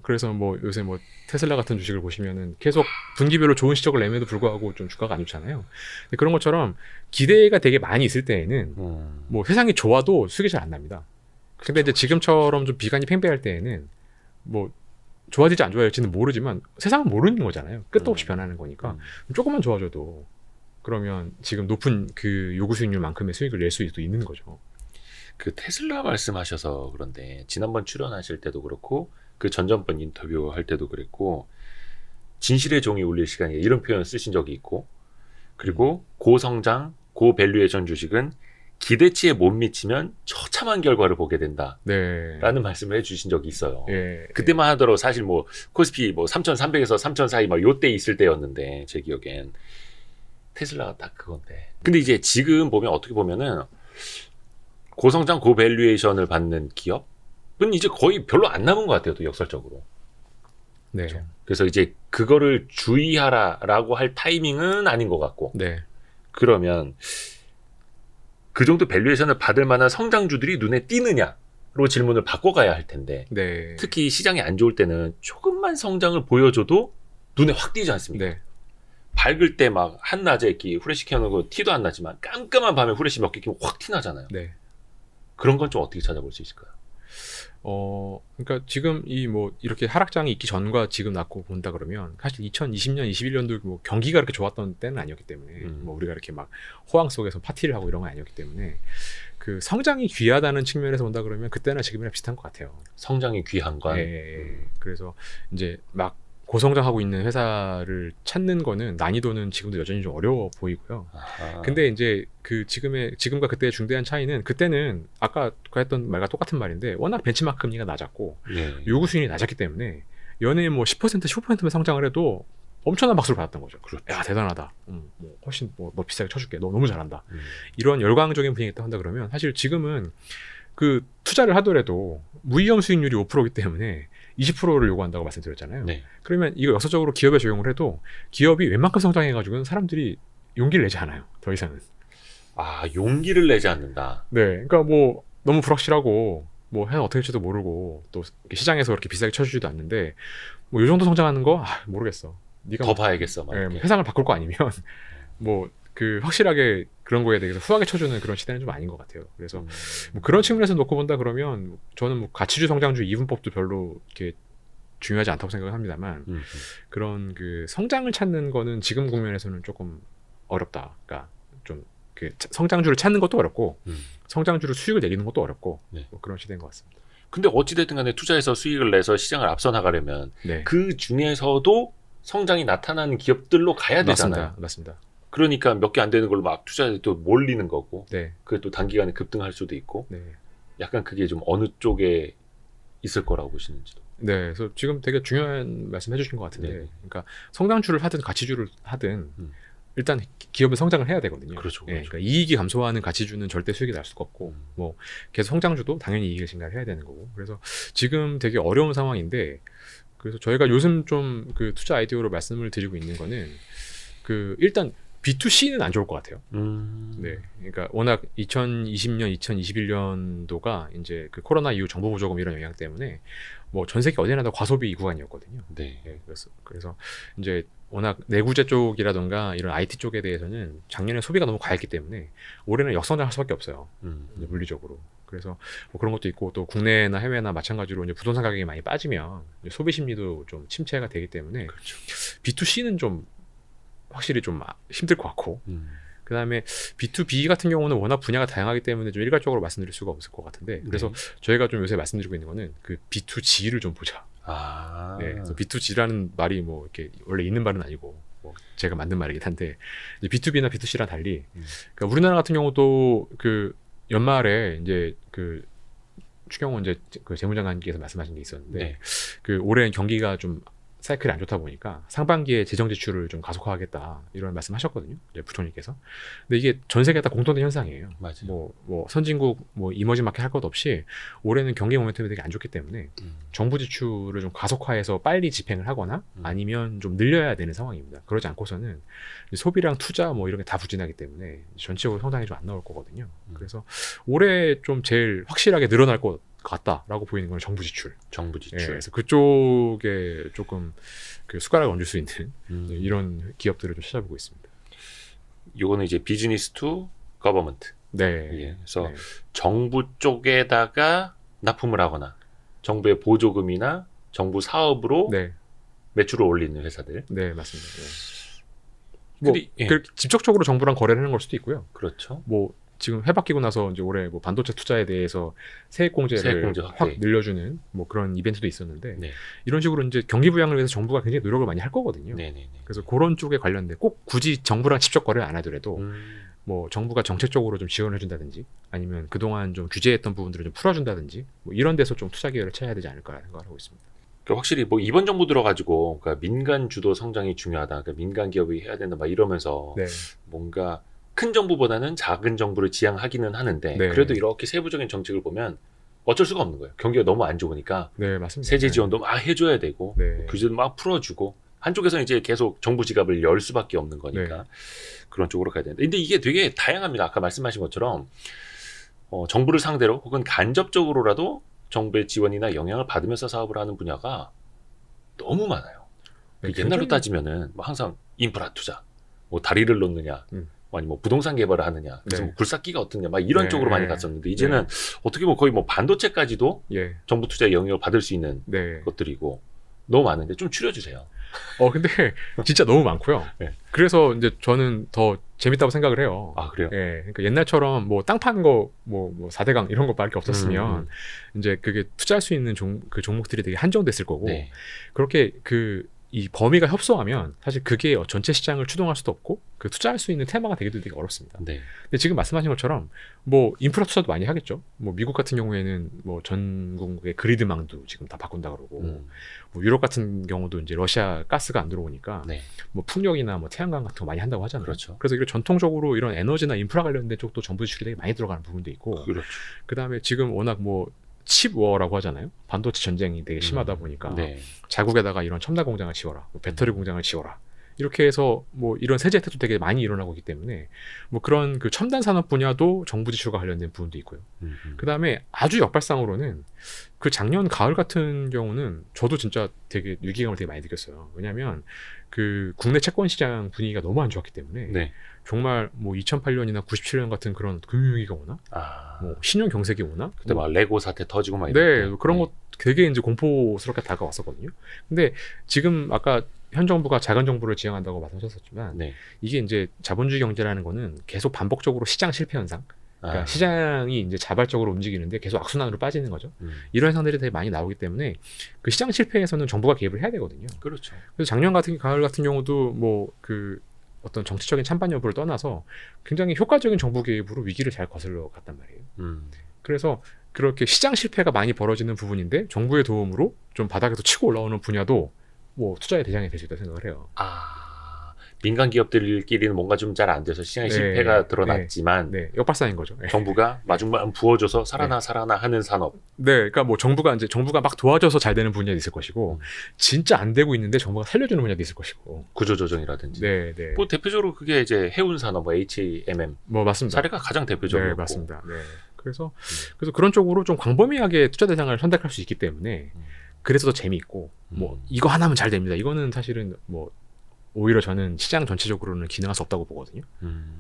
그래서 뭐 요새 뭐 테슬라 같은 주식을 보시면은 계속 분기별로 좋은 실적을 내면도 불구하고 좀 주가가 안 좋잖아요. 근데 그런 것처럼 기대가 되게 많이 있을 때에는 뭐 세상이 좋아도 수익이 잘 안 납니다. 근데 이제 지금처럼 좀 비관이 팽배할 때에는 뭐 좋아질지 안 좋아질지는 모르지만 세상은 모르는 거잖아요. 끝도 없이 변하는 거니까 조금만 좋아져도 그러면 지금 높은 그 요구 수익률만큼의 수익을 낼 수도 있는 거죠. 그 테슬라 말씀하셔서 그런데 지난번 출연하실 때도 그렇고 그 전전번 인터뷰 할 때도 그랬고 진실의 종이 울릴 시간에 이런 표현 쓰신 적이 있고 그리고 고성장 고밸류에이션 주식은 기대치에 못 미치면 처참한 결과를 보게 된다라는 네. 말씀을 해주신 적이 있어요. 예. 그때만 하더라도 사실 뭐 코스피 뭐 3,300에서 3,000 사이 막 요때 있을 때였는데 제 기억엔 테슬라가 딱 그건데. 근데 이제 지금 보면 어떻게 보면은 고성장 고밸류에이션을 받는 기업은 이제 거의 별로 안 남은 것 같아요. 또 역설적으로. 네. 그렇죠? 그래서 이제 그거를 주의하라라고 할 타이밍은 아닌 것 같고. 네. 그러면 그 정도 밸류에이션을 받을 만한 성장주들이 눈에 띄느냐로 질문을 바꿔가야 할 텐데 네. 특히 시장이 안 좋을 때는 조금만 성장을 보여줘도 눈에 확 띄지 않습니까? 네. 밝을 때 막 한낮에 이렇게 후레쉬 켜놓고 티도 안 나지만 깜깜한 밤에 후레쉬 몇 개 켜면 확 티나잖아요. 네. 그런 건 좀 어떻게 찾아볼 수 있을까요? 그러니까 지금 이 뭐 이렇게 하락장이 있기 전과 지금 낳고 본다 그러면 사실 2020년, 21년도 뭐 경기가 그렇게 좋았던 때는 아니었기 때문에 뭐 우리가 이렇게 막 호황 속에서 파티를 하고 이런 건 아니었기 때문에 그 성장이 귀하다는 측면에서 본다 그러면 그때나 지금이랑 비슷한 것 같아요. 성장이 귀한 건. 예. 그래서 이제 막 고성장하고 있는 회사를 찾는 거는 난이도는 지금도 여전히 좀 어려워 보이고요. 아하. 근데 이제 그 지금과 그때의 중대한 차이는 그때는 아까 했던 말과 똑같은 말인데 워낙 벤치마크 금리가 낮았고 예. 요구 수준이 낮았기 때문에 연에 뭐 10% 15%만 성장을 해도 엄청난 박수를 받았던 거죠. 그렇죠. 야 대단하다. 뭐 훨씬 뭐 너 비싸게 쳐줄게. 너 너무 잘한다. 음. 이런 열광적인 분위기가 한다 그러면 사실 지금은 그 투자를 하더라도 무위험 수익률이 5%이기 때문에 20%를 요구한다고 말씀드렸잖아요. 네. 그러면 이거 역사적으로 기업에 적용을 해도 기업이 웬만큼 성장해가지고는 사람들이 용기를 내지 않아요. 더 이상은. 아, 용기를 내지 않는다. 네, 그러니까 뭐 너무 불확실하고 뭐 해서 어떻게 될지도 모르고 또 시장에서 그렇게 비싸게 쳐주지도 않는데 뭐 이 정도 성장하는 거 모르겠어. 네가 더 봐야겠어. 막 뭐 이렇게. 세상을 바꿀 거 아니면 뭐 그 확실하게 그런 거에 대해서 후하게 쳐주는 그런 시대는 좀 아닌 것 같아요. 그래서 뭐 그런 측면에서 놓고 본다 그러면 저는 뭐 가치주 성장주 이분법도 별로 이렇게 중요하지 않다고 생각을 합니다만 그런 그 성장을 찾는 거는 지금 국면에서는 조금 어렵다. 그러니까 좀 그 성장주를 찾는 것도 어렵고 성장주로 수익을 내리는 것도 어렵고 네. 뭐 그런 시대인 것 같습니다. 근데 어찌됐든 간에 투자해서 수익을 내서 시장을 앞서 나가려면 네. 그 중에서도 성장이 나타나는 기업들로 가야 되잖아요. 맞습니다. 그러니까 몇 개 안 되는 걸로 막 투자에 또 몰리는 거고 네. 그게 또 단기간에 급등할 수도 있고 네. 약간 그게 좀 어느 쪽에 있을 거라고 보시는지도. 네. 그래서 지금 되게 중요한 말씀 해주신 것 같은데 네. 그러니까 성장주를 하든 가치주를 하든 일단 기업은 성장을 해야 되거든요. 그렇죠. 네, 그러니까 이익이 감소하는 가치주는 절대 수익이 날 수가 없고 뭐 계속 성장주도 당연히 이익을 증가해야 되는 거고 그래서 지금 되게 어려운 상황인데 그래서 저희가 요즘 좀 그 투자 아이디어로 말씀을 드리고 있는 거는 그 일단 B2C는 안 좋을 것 같아요. 네, 그러니까 워낙 2020년, 2021년도가 이제 그 코로나 이후 정보 보조금 이런 영향 때문에 뭐 전 세계 어디나 다 과소비 구간이었거든요. 네. 네, 그래서 이제 워낙 내구재 쪽이라던가 이런 IT 쪽에 대해서는 작년에 소비가 너무 과했기 때문에 올해는 역성장할 수밖에 없어요. 이제 물리적으로. 그래서 뭐 그런 것도 있고 또 국내나 해외나 마찬가지로 이제 부동산 가격이 많이 빠지면 이제 소비 심리도 좀 침체가 되기 때문에 그렇죠. B2C는 좀 확실히 좀 힘들 것 같고 그 다음에 B2B 같은 경우는 워낙 분야가 다양하기 때문에 좀 일괄적으로 말씀드릴 수가 없을 것 같은데 그래서 저희가 좀 요새 말씀드리고 있는 거는 그 B2G를 좀 보자. 네, 그래서 B2G라는 말이 뭐 이렇게 원래 있는 말은 아니고 뭐 제가 만든 말이긴 한데 이제 B2B나 B2C랑 달리 그러니까 우리나라 같은 경우도 그 연말에 이제 그 추경호 이제 그 재무장관께서 말씀하신 게 있었는데 네. 그 올해는 경기가 좀 사이클이 안 좋다 보니까 상반기에 재정 지출을 좀 가속화하겠다 이런 말씀하셨거든요. 이제 부총리께서. 근데 이게 전 세계 다 공통된 현상이에요. 맞아요. 뭐 선진국 뭐 이머징 마켓 할 것 없이 올해는 경기 모멘텀이 되게 안 좋기 때문에 정부 지출을 좀 가속화해서 빨리 집행을 하거나 아니면 좀 늘려야 되는 상황입니다. 그러지 않고서는 소비랑 투자 뭐 이런 게 다 부진하기 때문에 전체적으로 성장이 좀 안 나올 거거든요. 그래서 올해 좀 제일 확실하게 늘어날 것 같다라고 보이는 건 정부 지출. 정부 지출. 예, 그래서 그쪽에 조금 그 숟가락을 얹을 수 있는 이런 기업들을 좀 찾아보고 있습니다. 요거는 이제 비즈니스 투 거버먼트. 네. 예, 그래서 네. 정부 쪽에다가 납품을 하거나 정부의 보조금이나 정부 사업으로 네, 매출을 올리는 회사들. 네, 맞습니다. 네. 뭐 근데, 예. 직접적으로 정부랑 거래를 하는 걸 수도 있고요. 그렇죠. 뭐 지금 해바뀌고 나서 이제 올해 뭐 반도체 투자에 대해서 세액공제를 세액공제 확 확대. 늘려주는 뭐 그런 이벤트도 있었는데 네. 이런 식으로 이제 경기 부양을 위해서 정부가 굉장히 노력을 많이 할 거거든요. 네네네. 그래서 그런 쪽에 관련된 꼭 굳이 정부랑 직접 거래를 안 하더라도 음, 뭐 정부가 정책적으로 좀 지원을 해준다든지 아니면 그동안 좀 규제했던 부분들을 좀 풀어준다든지 뭐 이런 데서 좀 투자 기회를 찾아야 되지 않을까 생각을 하고 있습니다. 그러니까 확실히 뭐 이번 정부 들어가지고 그러니까 민간 주도 성장이 중요하다. 그러니까 민간 기업이 해야 된다. 막 이러면서 네, 뭔가 큰 정부보다는 작은 정부를 지향하기는 하는데 네. 그래도 이렇게 세부적인 정책을 보면 어쩔 수가 없는 거예요. 경기가 너무 안 좋으니까 네 맞습니다. 세제 지원도 막 해줘야 되고 네. 규제도 막 풀어주고 한쪽에서는 이제 계속 정부 지갑을 열 수밖에 없는 거니까 네. 그런 쪽으로 가야 되는데 근데 이게 되게 다양합니다. 아까 말씀하신 것처럼 정부를 상대로 혹은 간접적으로라도 정부의 지원이나 영향을 받으면서 사업을 하는 분야가 너무 많아요. 네, 옛날로 굉장히- 따지면은 뭐 항상 인프라 투자, 뭐 다리를 놓느냐, 아니 뭐 부동산 개발을 하느냐, 그래서 네. 뭐 굴삭기가 어떠냐, 막 이런 네, 쪽으로 많이 네. 갔었는데 이제는 어떻게 보면 거의 뭐 반도체까지도 예, 정부 투자의 영향을 받을 수 있는 네. 것들이고 너무 많은데 좀 줄여주세요. 근데 진짜 너무 많고요. 네. 그래서 이제 저는 더 재밌다고 생각을 해요. 아 그래요? 예, 그러니까 옛날처럼 뭐 땅 파는 거, 뭐 4대강 이런 거밖에 없었으면 이제 그게 투자할 수 있는 그 종목들이 되게 한정됐을 거고 네. 그렇게 이 범위가 협소하면 사실 그게 전체 시장을 추동할 수도 없고 그 투자할 수 있는 테마가 되기도 되게 어렵습니다. 네. 근데 지금 말씀하신 것처럼 뭐 인프라 투자도 많이 하겠죠. 뭐 미국 같은 경우에는 뭐 전국의 그리드망도 지금 다 바꾼다 그러고 뭐 유럽 같은 경우도 이제 러시아 가스가 안 들어오니까 네. 뭐 풍력이나 뭐 태양광 같은 거 많이 한다고 하잖아요. 그렇죠. 그래서 이게 전통적으로 이런 에너지나 인프라 관련된 쪽도 정부 지출이 되게 많이 들어가는 부분도 있고 그렇죠. 그다음에 지금 워낙 뭐 칩워라고 하잖아요. 반도체 전쟁이 되게 심하다 보니까 네. 자국에다가 이런 첨단 공장을 지어라, 뭐 배터리 공장을 지어라. 이렇게 해서 뭐 이런 세제 혜택도 되게 많이 일어나고 있기 때문에 뭐 그런 그 첨단 산업 분야도 정부 지출과 관련된 부분도 있고요. 그다음에 아주 역발상으로는 그 작년 가을 같은 경우는 저도 진짜 되게 위기감을 되게 많이 느꼈어요. 왜냐하면 그 국내 채권 시장 분위기가 너무 안 좋았기 때문에 네. 정말 뭐 2008년이나 97년 같은 그런 금융위기가 오나, 아 뭐 신용 경색이 오나, 그때 막 레고 사태 터지고 막 네, 이럴 때. 그런 네. 것 되게 이제 공포스럽게 다가왔었거든요. 근데 지금 아까 현 정부가 작은 정부를 지향한다고 말씀하셨었지만 네. 이게 이제 자본주의 경제라는 거는 계속 반복적으로 시장 실패 현상, 그러니까 아. 시장이 이제 자발적으로 움직이는데 계속 악순환으로 빠지는 거죠. 이런 현상들이 되게 많이 나오기 때문에 그 시장 실패에서는 정부가 개입을 해야 되거든요. 그렇죠. 그래서 작년 가을 같은 경우도 뭐 그 어떤 정치적인 찬반 여부를 떠나서 굉장히 효과적인 정부 개입으로 위기를 잘 거슬러 갔단 말이에요. 그래서 그렇게 시장 실패가 많이 벌어지는 부분인데 정부의 도움으로 좀 바닥에서 치고 올라오는 분야도 뭐 투자의 대상이 될 수 있다고 생각을 해요. 민간 기업들끼리는 뭔가 좀 잘 안 돼서 시장의 네. 실패가 드러났지만 네, 역발상인 거죠. 네. 정부가 마중만 부어줘서 살아나 하는 산업. 네, 그러니까 뭐 정부가 막 도와줘서 잘 되는 분야도 있을 것이고 진짜 안 되고 있는데 정부가 살려주는 분야도 있을 것이고. 구조조정이라든지. 네, 네. 뭐 대표적으로 그게 이제 해운 산업, 뭐 HMM 뭐 맞습니다. 사례가 가장 대표적이고. 네, 맞습니다. 네. 그래서 그런 쪽으로 좀 광범위하게 투자 대상을 선택할 수 있기 때문에 그래서 더 재미있고 뭐 이거 하나면 잘 됩니다. 이거는 사실은 뭐 오히려 저는 시장 전체적으로는 기능할 수 없다고 보거든요.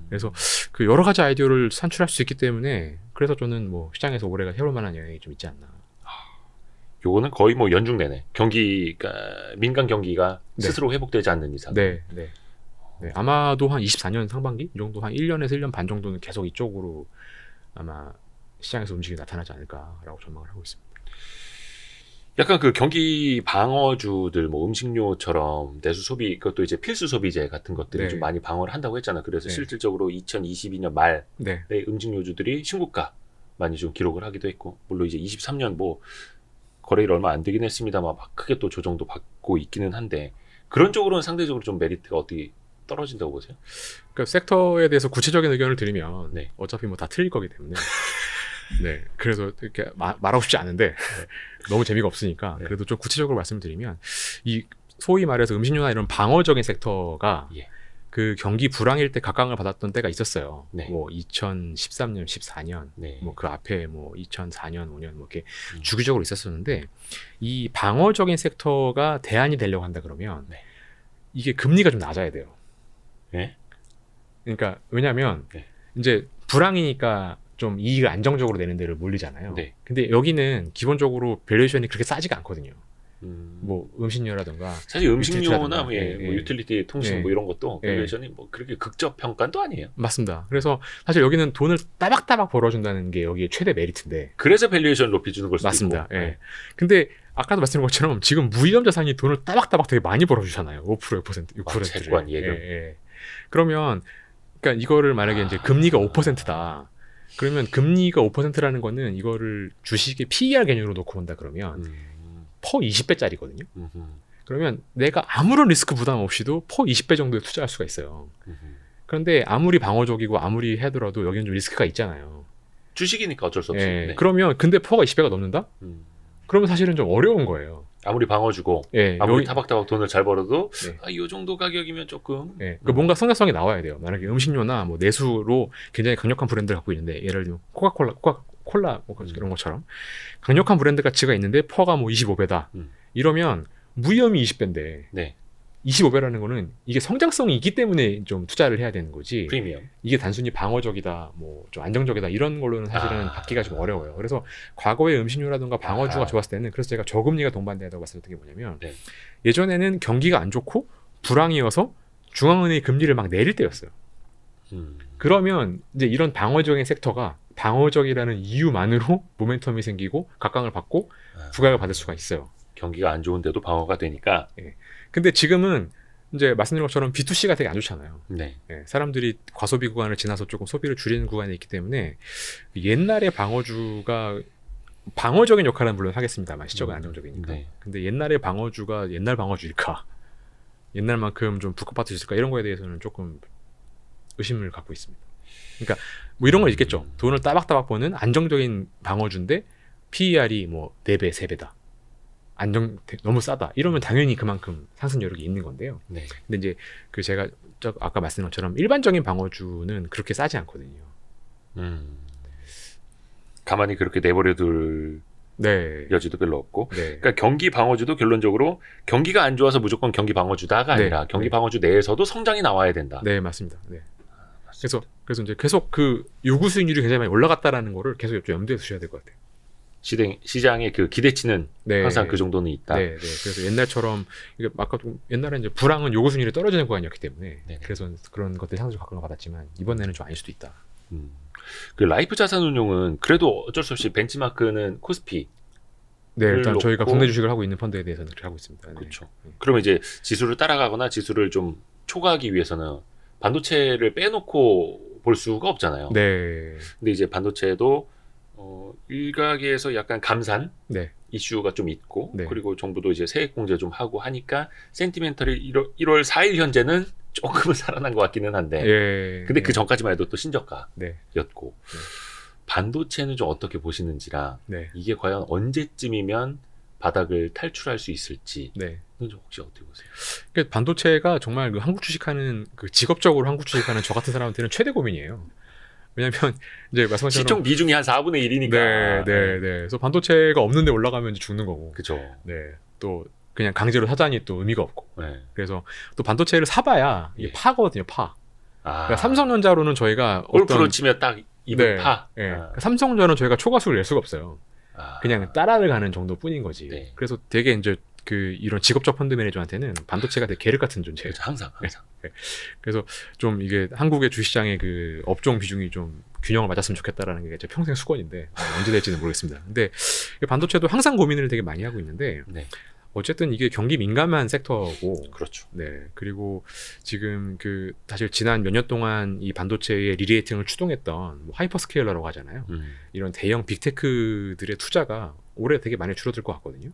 그래서 그 여러 가지 아이디어를 산출할 수 있기 때문에 그래서 저는 뭐 시장에서 올해가 해볼 만한 영향이 좀 있지 않나. 요거는 거의 뭐 연중 내내 경기가 민간 경기가 네. 스스로 회복되지 않는 이상. 네, 네. 네, 아마도 한 24년 상반기 이 정도 한 1년에서 1년 반 정도는 계속 이쪽으로 아마 시장에서 움직임이 나타나지 않을까라고 전망을 하고 있습니다. 약간 그 경기 방어주들 뭐 음식료처럼 내수 소비 그것도 이제 필수 소비재 같은 것들이 네. 좀 많이 방어를 한다고 했잖아. 그래서 네. 실질적으로 2022년 말에 네, 음식료주들이 신고가 많이 좀 기록을 하기도 했고 물론 이제 23년 뭐 거래일 얼마 안 되긴 했습니다만 막 크게 또 조정도 받고 있기는 한데 그런 쪽으로는 상대적으로 좀 메리트가 어떻게 떨어진다고 보세요? 그러니까 섹터에 대해서 구체적인 의견을 드리면 네. 어차피 뭐 다 틀릴 거기 때문에 네 그래서 이렇게 말하고 싶지 않은데 너무 재미가 없으니까 네. 그래도 좀 구체적으로 말씀을 드리면 이 소위 말해서 음식료나 이런 방어적인 섹터가 예. 그 경기 불황일 때 각광을 받았던 때가 있었어요. 네. 뭐 2013년, 14년, 네. 뭐 그 앞에 뭐 2004년, 5년 뭐 이렇게 음. 주기적으로 있었었는데 이 방어적인 섹터가 대안이 되려고 한다 그러면 네. 이게 금리가 좀 낮아야 돼요. 네? 그러니까 왜냐하면 네. 이제 불황이니까 좀 이익을 안정적으로 내는 데를 몰리잖아요. 네. 근데 여기는 기본적으로 밸류에이션이 그렇게 싸지가 않거든요. 뭐 뭐 음식료라든가 사실 음식료나 유틸리티라든가, 예, 뭐 유틸리티 통신 예. 뭐 이런 것도 예. 밸류에이션이 뭐 그렇게 극적 평가도 아니에요. 맞습니다. 그래서 사실 여기는 돈을 따박따박 벌어준다는 게 여기에 최대 메리트인데 그래서 밸류에이션 높여주는 걸 수도 맞습니다. 있고. 예. 근데 아까도 말씀드린 것처럼 지금 무이점 자산이 돈을 따박따박 되게 많이 벌어주잖아요. 5%, 6%, 6%를. 채권, 예금. 그러면 그러니까 이거를 만약에 이제 금리가 5%다. 그러면 금리가 5%라는 거는 이거를 주식의 PER 개념으로 놓고 본다 그러면 퍼 20배짜리거든요. 그러면 내가 아무런 리스크 부담 없이도 퍼 20배 정도에 투자할 수가 있어요. 그런데 아무리 방어적이고 아무리 해더라도 여기는 좀 리스크가 있잖아요. 주식이니까 어쩔 수 없이. 예. 네. 그러면 근데 퍼가 20배가 넘는다? 그러면 사실은 좀 어려운 거예요. 아무리 방어주고 예. 아무리 여기- 타박타박 돈을 잘 벌어도 네. 이 정도 가격이면 조금 예, 그 뭔가 성장성이 나와야 돼요. 만약에 음식료나 뭐 내수로 굉장히 강력한 브랜드를 갖고 있는데 예를 들면 코카콜라 뭐 이런 것처럼 강력한 브랜드 가치가 있는데 퍼가 뭐 25배다. 이러면 무위험이 20배인데 네. 25배라는 거는 이게 성장성이 있기 때문에 좀 투자를 해야 되는 거지. 프리미엄. 이게 단순히 방어적이다, 뭐 좀 안정적이다 이런 걸로는 사실은 받기가 좀 어려워요. 그래서 과거에 음식료라든가 방어주가 좋았을 때는 그래서 제가 저금리가 동반된다고 말씀드린 게 뭐냐면 네. 예전에는 경기가 안 좋고 불황이어서 중앙은행이 금리를 막 내릴 때였어요. 그러면 이제 이런 방어적인 섹터가 방어적이라는 이유만으로 모멘텀이 생기고 각광을 받고 부각을 받을 수가 있어요. 경기가 안 좋은데도 방어가 되니까. 근데 지금은 이제 말씀드린 것처럼 B2C가 되게 안 좋잖아요. 네. 예, 사람들이 과소비 구간을 지나서 조금 소비를 줄이는 구간에 있기 때문에 옛날에 방어주가 방어적인 역할은 물론 하겠습니다만 시적은 안정적이니까. 네. 근데 옛날에 방어주가 옛날 방어주일까? 옛날만큼 좀 불꽃받을 수 있을까? 이런 거에 대해서는 조금 의심을 갖고 있습니다. 그러니까 뭐 이런 건 있겠죠. 돈을 따박따박 버는 안정적인 방어주인데 PER이 뭐 4배, 3배다. 너무 싸다. 이러면 당연히 그만큼 상승 여력이 있는 건데요. 네. 근데 이제 그 제가 아까 말씀드린 것처럼 일반적인 방어주는 그렇게 싸지 않거든요. 가만히 그렇게 내버려둘 네. 여지도 별로 없고. 네. 그러니까 경기 방어주도 결론적으로 경기가 안 좋아서 무조건 경기 방어주다가 네. 아니라 경기 네. 방어주 내에서도 성장이 나와야 된다. 네, 맞습니다. 네. 그래서 이제 계속 그 요구 수익률이 굉장히 많이 올라갔다라는 거를 계속 좀 염두에 두셔야 될 것 같아요. 시장의 그 기대치는 네. 항상 그 정도는 있다. 네, 네. 그래서 옛날처럼 이게 아까도 옛날에 이제 불황은 요구 수익률이 떨어지는 구간이었기 때문에 네네. 그래서 그런 것들이 상승 각광을 받았지만 이번에는 좀 아닐 수도 있다. 그 라이프 자산운용은 그래도 어쩔 수 없이 벤치마크는 코스피. 네, 일단 놓고- 저희가 국내 주식을 하고 있는 펀드에 대해서는 그렇게 하고 있습니다. 네. 그렇죠. 그러면 이제 지수를 따라가거나 지수를 좀 초과하기 위해서는 반도체를 빼놓고 볼 수가 없잖아요. 네, 근데 이제 반도체도 일각에서 약간 감산 네, 이슈가 좀 있고 네. 그리고 정부도 이제 세액 공제 좀 하고 하니까 센티멘털이 1월 4일 현재는 조금은 살아난 것 같기는 한데 예. 근데 네. 그 전까지만 해도 또 신저가였고 네, 반도체는 좀 어떻게 보시는지라 네, 이게 과연 언제쯤이면 바닥을 탈출할 수 있을지 네. 좀 혹시 어떻게 보세요? 그러니까 반도체가 정말 그 한국 주식하는 그 직업적으로 한국 주식하는 저 같은 사람한테는 최대 고민이에요. 왜냐하면 이제 말씀하신 시총 비중이 한 4분의 1이니까. 네, 네, 네. 그래서 반도체가 없는데 올라가면 이제 죽는 거고. 그죠. 네, 또 그냥 강제로 사자니 또 의미가 없고. 네. 그래서 또 반도체를 사봐야 이게 예. 파거든요, 파. 아, 그러니까 삼성전자로는 저희가 골프로 치면 딱 입은 네, 파. 예. 아. 그러니까 삼성전자는 저희가 초과수를 낼 수가 없어요. 아. 그냥 따라를 가는 정도뿐인 거지. 네. 그래서 되게 이제 그 이런 직업적 펀드 매니저한테는 반도체가 되게 계륵 같은 존재예요. 그렇죠. 항상. 그래서 좀 이게 한국의 주식시장의 그 업종 비중이 좀 균형을 맞았으면 좋겠다라는 게 제 평생 수건인데 언제 될지는 모르겠습니다. 근데 반도체도 항상 고민을 되게 많이 하고 있는데 네. 어쨌든 이게 경기 민감한 섹터고, 그렇죠. 네. 그리고 지금 그 사실 지난 몇 년 동안 이 반도체의 리레이팅을 추동했던 뭐 하이퍼스케일러라고 하잖아요. 이런 대형 빅테크들의 투자가 올해 되게 많이 줄어들 것 같거든요.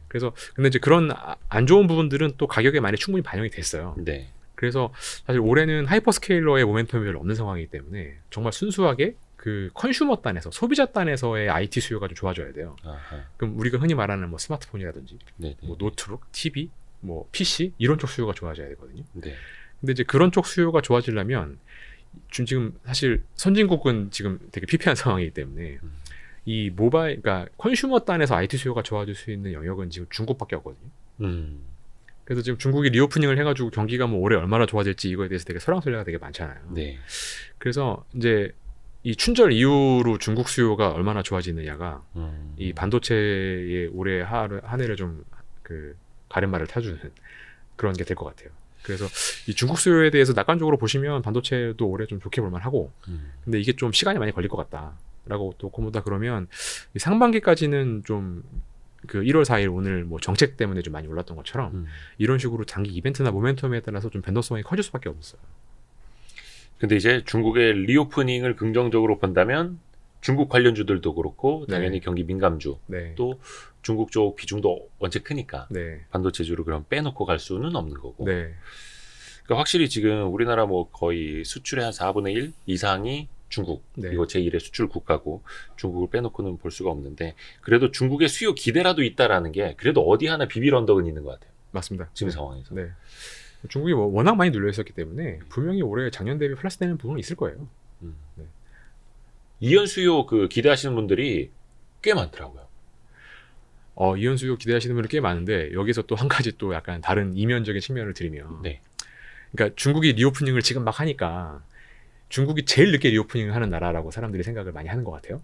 그래서 근데 이제 그런 안 좋은 부분들은 또 가격에 많이 충분히 반영이 됐어요. 네. 그래서 사실 올해는 하이퍼스케일러의 모멘텀이 별로 없는 상황이기 때문에 정말 순수하게 그 컨슈머 단에서 소비자 단에서의 IT 수요가 좀 좋아져야 돼요. 아하. 그럼 우리가 흔히 말하는 뭐 스마트폰이라든지 네. 뭐 노트북, TV, 뭐 PC 이런 쪽 수요가 좋아져야 되거든요. 네. 근데 이제 그런 쪽 수요가 좋아지려면 지금 사실 선진국은 지금 되게 피폐한 상황이기 때문에 이 모바일, 그러니까 컨슈머 단에서 IT 수요가 좋아질 수 있는 영역은 지금 중국밖에 없거든요. 그래서 지금 중국이 리오프닝을 해가지고 경기가 뭐 올해 얼마나 좋아질지 이거에 대해서 되게 설왕설래가 되게 많잖아요. 네. 그래서 이제 이 춘절 이후로 중국 수요가 얼마나 좋아지느냐가 이 반도체의 올해 한 해를 좀 그 가름말을 타주는 그런 게 될 것 같아요. 그래서 이 중국 수요에 대해서 낙관적으로 보시면 반도체도 올해 좀 좋게 볼만 하고, 근데 이게 좀 시간이 많이 걸릴 것 같다라고 또 고모다 그러면 이 상반기까지는 좀 그 1월 4일 오늘 뭐 정책 때문에 좀 많이 올랐던 것처럼 이런 식으로 장기 이벤트나 모멘텀에 따라서 좀 변동성이 커질 수밖에 없어요. 근데 이제 중국의 리오프닝을 긍정적으로 본다면 중국 관련주들도 그렇고 당연히 네. 경기 민감주 네. 또 중국 쪽 비중도 원체 크니까 네. 반도체주를 그럼 빼놓고 갈 수는 없는 거고. 네. 그러니까 확실히 지금 우리나라 뭐 거의 수출의 한 4분의 1 이상이 중국, 네. 이거 제1의 수출 국가고 중국을 빼놓고는 볼 수가 없는데 그래도 중국의 수요 기대라도 있다라는 게 그래도 어디 하나 비빌 언덕은 있는 것 같아요. 맞습니다. 지금 네. 상황에서. 네. 중국이 뭐 워낙 많이 눌려 있었기 때문에 분명히 올해 작년 대비 플러스되는 부분은 있을 거예요. 네. 이연 수요 그 기대하시는 분들이 꽤 많더라고요. 이연 수요 기대하시는 분들 꽤 많은데 여기서 또 한 가지 또 약간 다른 이면적인 측면을 드리면, 네. 그러니까 중국이 리오프닝을 지금 막 하니까 중국이 제일 늦게 리오프닝을 하는 나라라고 사람들이 생각을 많이 하는 것 같아요.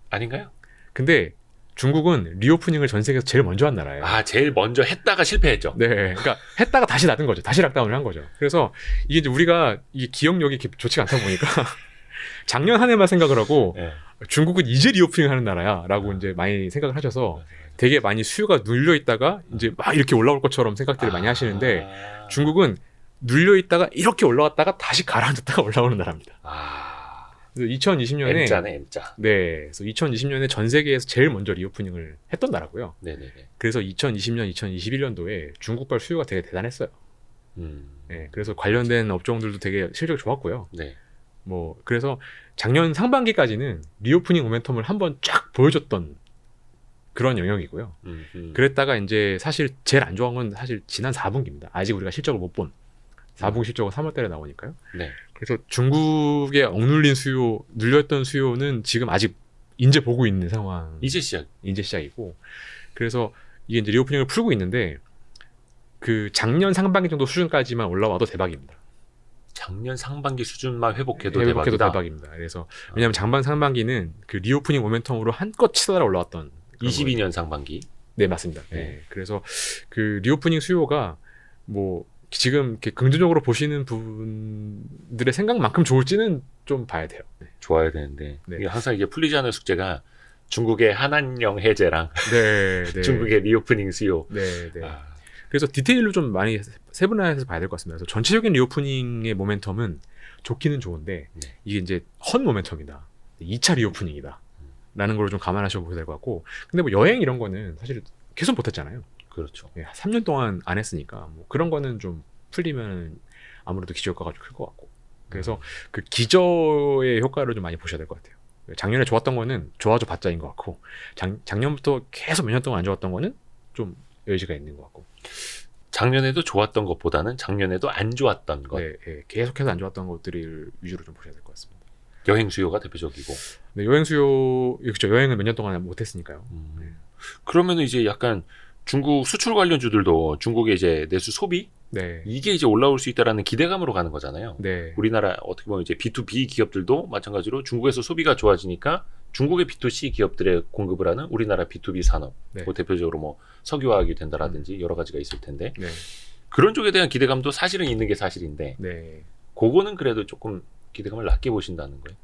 아닌가요? 근데 중국은 리오프닝을 전 세계에서 제일 먼저 한 나라예요. 아, 제일 먼저 했다가 실패했죠. 네, 그러니까 했다가 다시 닫은 거죠. 다시 락다운을 한 거죠. 그래서 이게 이제 우리가 이 기억력이 이렇게 좋지가 않다 보니까 작년 한 해만 생각을 하고 네. 중국은 이제 리오프닝 하는 나라야라고 이제 많이 생각을 하셔서 되게 많이 수요가 눌려 있다가 이제 막 이렇게 올라올 것처럼 생각들을 많이 하시는데 중국은 눌려 있다가 이렇게 올라갔다가 다시 가라앉았다가 올라오는 나라입니다. 그래서 2020년에 M자네, M자. 네, 그래서 2020년에 전 세계에서 제일 먼저 리오프닝을 했던 나라고요. 네네네. 그래서 2020년, 2021년도에 중국발 수요가 되게 대단했어요. 네, 그래서 관련된 업종들도 되게 실적이 좋았고요. 네. 뭐 그래서 작년 상반기까지는 리오프닝 모멘텀을 한번 쫙 보여줬던 그런 영역이고요. 그랬다가 이제 사실 제일 안 좋은 건 사실 지난 4분기입니다. 아직 우리가 실적을 못 본 4분기 실적은 3월달에 나오니까요. 네. 그래서 중국의 억눌린 수요, 눌렸던 수요는 지금 아직 이제 보고 있는 상황. 이제 시작. 이제 시작이고. 그래서 이게 이제 리오프닝을 풀고 있는데 그 작년 상반기 정도 수준까지만 올라와도 대박입니다. 작년 상반기 수준만 회복해도 회복해도 대박이다. 대박입니다. 그래서 왜냐하면 장반 상반기는 그 리오프닝 모멘텀으로 한껏 치달아 올라왔던 22년 상반기. 네, 맞습니다. 네. 네. 그래서 그 리오프닝 수요가 뭐 지금 이렇게 긍정적으로 보시는 분들의 생각만큼 좋을지는 좀 봐야 돼요. 네. 좋아야 되는데 네. 이게 항상 이게 풀리지 않은 숙제가 중국의 한한령 해제랑 네, 네. 중국의 리오프닝 수요. 네, 네. 그래서 디테일로 좀 많이 세분화해서 봐야 될 것 같습니다. 그래서 전체적인 리오프닝의 모멘텀은 좋기는 좋은데 네. 이게 이제 헛 모멘텀이다. 2차 리오프닝이다. 라는 걸 좀 감안하셔 보셔야 될 것 같고, 근데 뭐 여행 이런 거는 사실 계속 못했잖아요. 그렇죠. 3년 동안 안 했으니까 뭐 그런 거는 좀 풀리면 아무래도 기저효과가 좀 클 것 같고, 그래서 그 기저의 효과를 좀 많이 보셔야 될 것 같아요. 작년에 좋았던 거는 좋아져 봤자인 것 같고, 작년부터 계속 몇 년 동안 안 좋았던 거는 좀 여지가 있는 것 같고. 작년에도 좋았던 것보다는 작년에도 안 좋았던 것. 네, 네, 계속해서 안 좋았던 것들을 위주로 좀 보셔야 될 것 같습니다. 여행 수요가 대표적이고. 네, 여행 수요, 그렇죠. 여행을 몇 년 동안 못 했으니까요. 그러면 이제 약간 중국 수출 관련주들도 중국의 이제 내수 소비 네. 이게 이제 올라올 수 있다라는 기대감으로 가는 거잖아요. 네. 우리나라 어떻게 보면 이제 B2B 기업들도 마찬가지로 중국에서 소비가 좋아지니까 중국의 B2C 기업들의 공급을 하는 우리나라 B2B 산업, 네. 뭐 대표적으로 뭐 석유화학이 된다라든지 여러 가지가 있을 텐데 네. 그런 쪽에 대한 기대감도 사실은 있는 게 사실인데 네. 그거는 그래도 조금 기대감을 낮게 보신다는 거예요.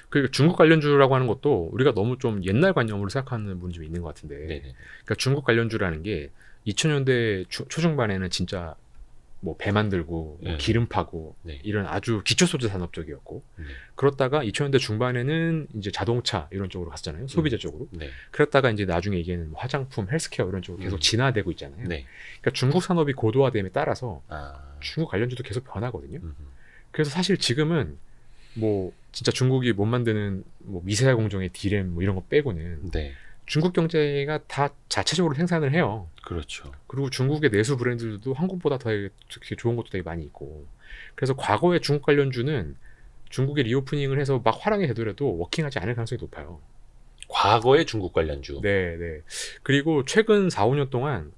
그리고 중국 관련주라고 하는 것도 우리가 너무 좀 옛날 관념으로 생각하는 분이 좀 있는 것 같은데, 네네. 그러니까 중국 관련주라는 게 2000년대 초중반에는 진짜 뭐 배 만들고 뭐 네. 기름 파고 네. 이런 아주 기초 소재 산업 쪽이었고 네. 그렇다가 2000년대 중반에는 이제 자동차 이런 쪽으로 갔잖아요. 소비재 쪽으로. 네. 그랬다가 이제 나중에 이게는 뭐 화장품, 헬스케어 이런 쪽으로 계속 진화되고 있잖아요. 네. 그러니까 중국 산업이 고도화됨에 따라서 아. 중국 관련주도 계속 변하거든요. 음. 그래서 사실 지금은 뭐 진짜 중국이 못 만드는 뭐 미세화 공정의 디램 뭐 이런 거 빼고는 네. 중국 경제가 다 자체적으로 생산을 해요. 그렇죠. 그리고 중국의 내수 브랜드들도 한국보다 더 되게 좋은 것도 되게 많이 있고. 그래서 과거에 중국 관련주는 중국의 리오프닝을 해서 막 화랑이 되더라도 워킹하지 않을 가능성이 높아요. 과거의 중국 관련주. 네, 네. 그리고 최근 4, 5년 동안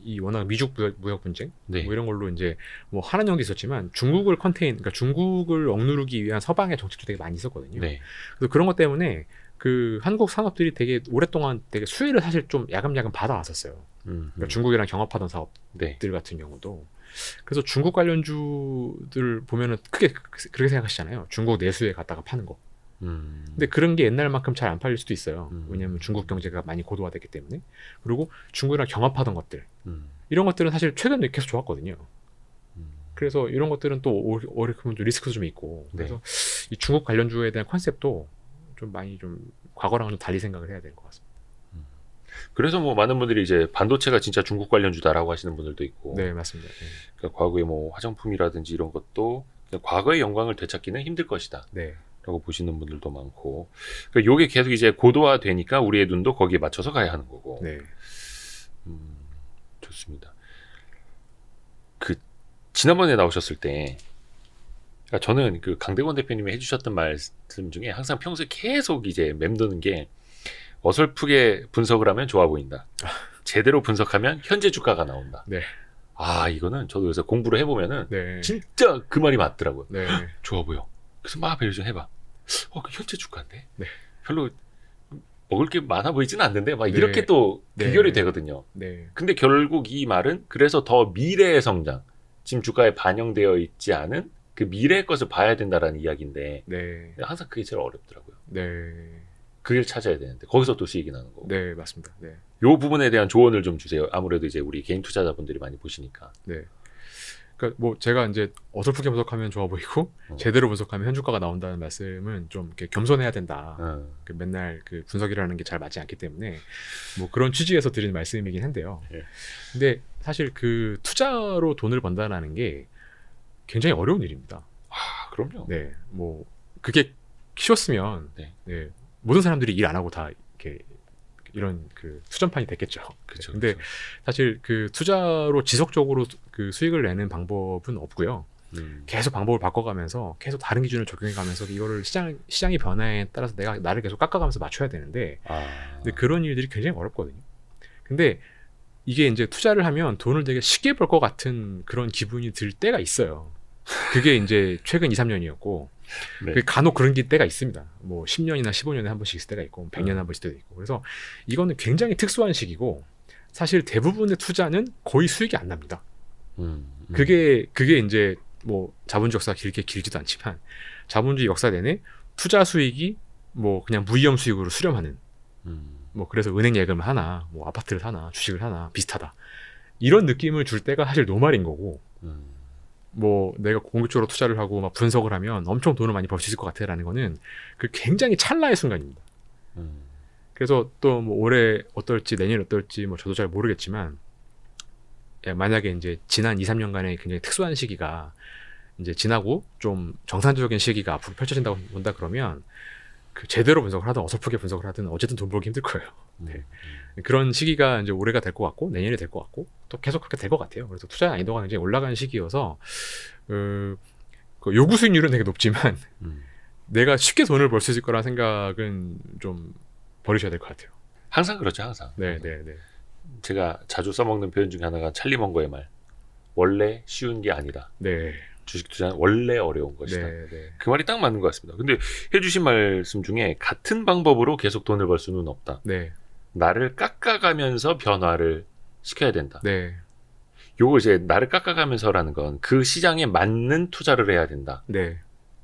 이 워낙 미중 무역 분쟁 네. 뭐 이런 걸로 이제 뭐 한한령도 있었지만 중국을 그러니까 중국을 억누르기 위한 서방의 정책도 되게 많이 있었거든요. 네. 그래서 그런 것 때문에 그 한국 산업들이 되게 오랫동안 되게 수혜를 사실 좀 야금야금 받아왔었어요. 그러니까 중국이랑 경합하던 사업들 네. 같은 경우도. 그래서 중국 관련주들 보면은 크게 그렇게 생각하시잖아요. 중국 내수에 갖다가 파는 거. 근데 그런 게 옛날만큼 잘 안 팔릴 수도 있어요. 왜냐하면 중국 경제가 많이 고도화됐기 때문에. 그리고 중국이랑 경합하던 것들. 이런 것들은 사실 최근에 계속 좋았거든요. 그래서 이런 것들은 또 오래 크면 또 리스크도 좀 있고. 그래서 이 중국 관련주에 대한 컨셉도 좀 많이 좀 과거랑은 좀 달리 생각을 해야 되는 것 같습니다. 그래서 뭐 많은 분들이 이제 반도체가 진짜 중국 관련주다라고 하시는 분들도 있고. 네, 맞습니다. 네. 그러니까 과거에 뭐 화장품이라든지 이런 것도 그냥 과거의 영광을 되찾기는 힘들 것이다. 네. 라고 보시는 분들도 많고. 그러니까 요게 계속 이제 고도화 되니까 우리의 눈도 거기에 맞춰서 가야 하는 거고. 네. 좋습니다. 그 지난번에 나오셨을 때 그러니까 저는 그 강대권 대표님이 해주셨던 말씀 중에 항상 평소에 계속 이제 맴도는 게 어설프게 분석을 하면 좋아 보인다. 제대로 분석하면 현재 주가가 나온다. 네. 아 이거는 저도 그래서 공부를 해보면은 네. 진짜 그 말이 맞더라고요. 네. 좋아 보여. 그래서 막 배를 좀 해봐. 그 현재 주가인데 네. 별로 먹을 게 많아 보이지는 않는데 막 네. 이렇게 또 네. 비결이 되거든요. 네. 근데 결국 이 말은 그래서 더 미래의 성장, 지금 주가에 반영되어 있지 않은 그 미래의 것을 봐야 된다라는 이야기인데 네. 항상 그게 제일 어렵더라고요. 네. 그 길 찾아야 되는데 거기서 또 수익이 나는 거고. 네, 맞습니다. 네. 요 부분에 대한 조언을 좀 주세요. 아무래도 이제 우리 개인 투자자분들이 많이 보시니까. 네. 그러니까 뭐 제가 이제 어설프게 분석하면 좋아 보이고 제대로 분석하면 현주가가 나온다는 말씀은 좀 이렇게 겸손해야 된다. 그 맨날 그 분석이라는 게 잘 맞지 않기 때문에 뭐 그런 취지에서 드리는 말씀이긴 한데요. 예. 근데 사실 그 투자로 돈을 번다라는 게 굉장히 어려운 일입니다. 아, 그럼요. 네. 뭐 그게 쉬웠으면 네. 네. 모든 사람들이 일 안 하고 다 이렇게 이런 그 수전판이 됐겠죠. 그렇죠. 근데 사실 그 투자로 지속적으로 그 수익을 내는 방법은 없고요. 계속 방법을 바꿔가면서 계속 다른 기준을 적용해가면서 이거를 시장의 변화에 따라서 내가 나를 계속 깎아가면서 맞춰야 되는데, 근데 그런 일들이 굉장히 어렵거든요. 근데 이게 이제 투자를 하면 돈을 되게 쉽게 벌 것 같은 그런 기분이 들 때가 있어요. 그게 이제 최근 2, 3년이었고 네. 간혹 그런 때가 있습니다. 뭐 10년이나 15년에 한 번씩 있을 때가 있고 100년에 한 번씩 있을 때도 있고. 그래서 이거는 굉장히 특수한 시기고 사실 대부분의 투자는 거의 수익이 안 납니다. 그게 이제 뭐 자본주의 역사가 길지도 않지만 자본주의 역사 내내 투자 수익이 뭐 그냥 무위험 수익으로 수렴하는 뭐 그래서 은행 예금을 하나 뭐 아파트를 사나 주식을 사나 비슷하다 이런 느낌을 줄 때가 사실 노말인 거고 뭐 내가 공격적으로 투자를 하고 막 분석을 하면 엄청 돈을 많이 벌 수 있을 것 같아라는 거는 그 굉장히 찰나의 순간입니다. 그래서 또 뭐 올해 어떨지 내년 어떨지 뭐 저도 잘 모르겠지만 만약에 이제 지난 2, 3년간의 굉장히 특수한 시기가 이제 지나고 좀 정상적인 시기가 앞으로 펼쳐진다고 본다 그러면 그 제대로 분석을 하든 어설프게 분석을 하든 어쨌든 돈 벌기 힘들 거예요. 네. 그런 시기가 이제 올해가 될 것 같고 내년이 될 것 같고 또 계속 그렇게 될 것 같아요. 그래서 투자 난이도가 굉장히 올라가는 시기여서 그 요구 수익률은 되게 높지만 내가 쉽게 돈을 벌 수 있을 거라는 생각은 좀 버리셔야 될 것 같아요. 항상 그렇죠, 항상. 네. 제가 자주 써먹는 표현 중에 하나가 찰리 먼거의 말. 원래 쉬운 게 아니다. 네. 주식 투자는 원래 어려운 것이다. 네. 그 말이 딱 맞는 것 같습니다. 근데 해주신 말씀 중에 같은 방법으로 계속 돈을 벌 수는 없다. 네. 나를 깎아가면서 변화를 시켜야 된다. 네. 요거 이제 나를 깎아가면서라는 건 그 시장에 맞는 투자를 해야 된다. 네.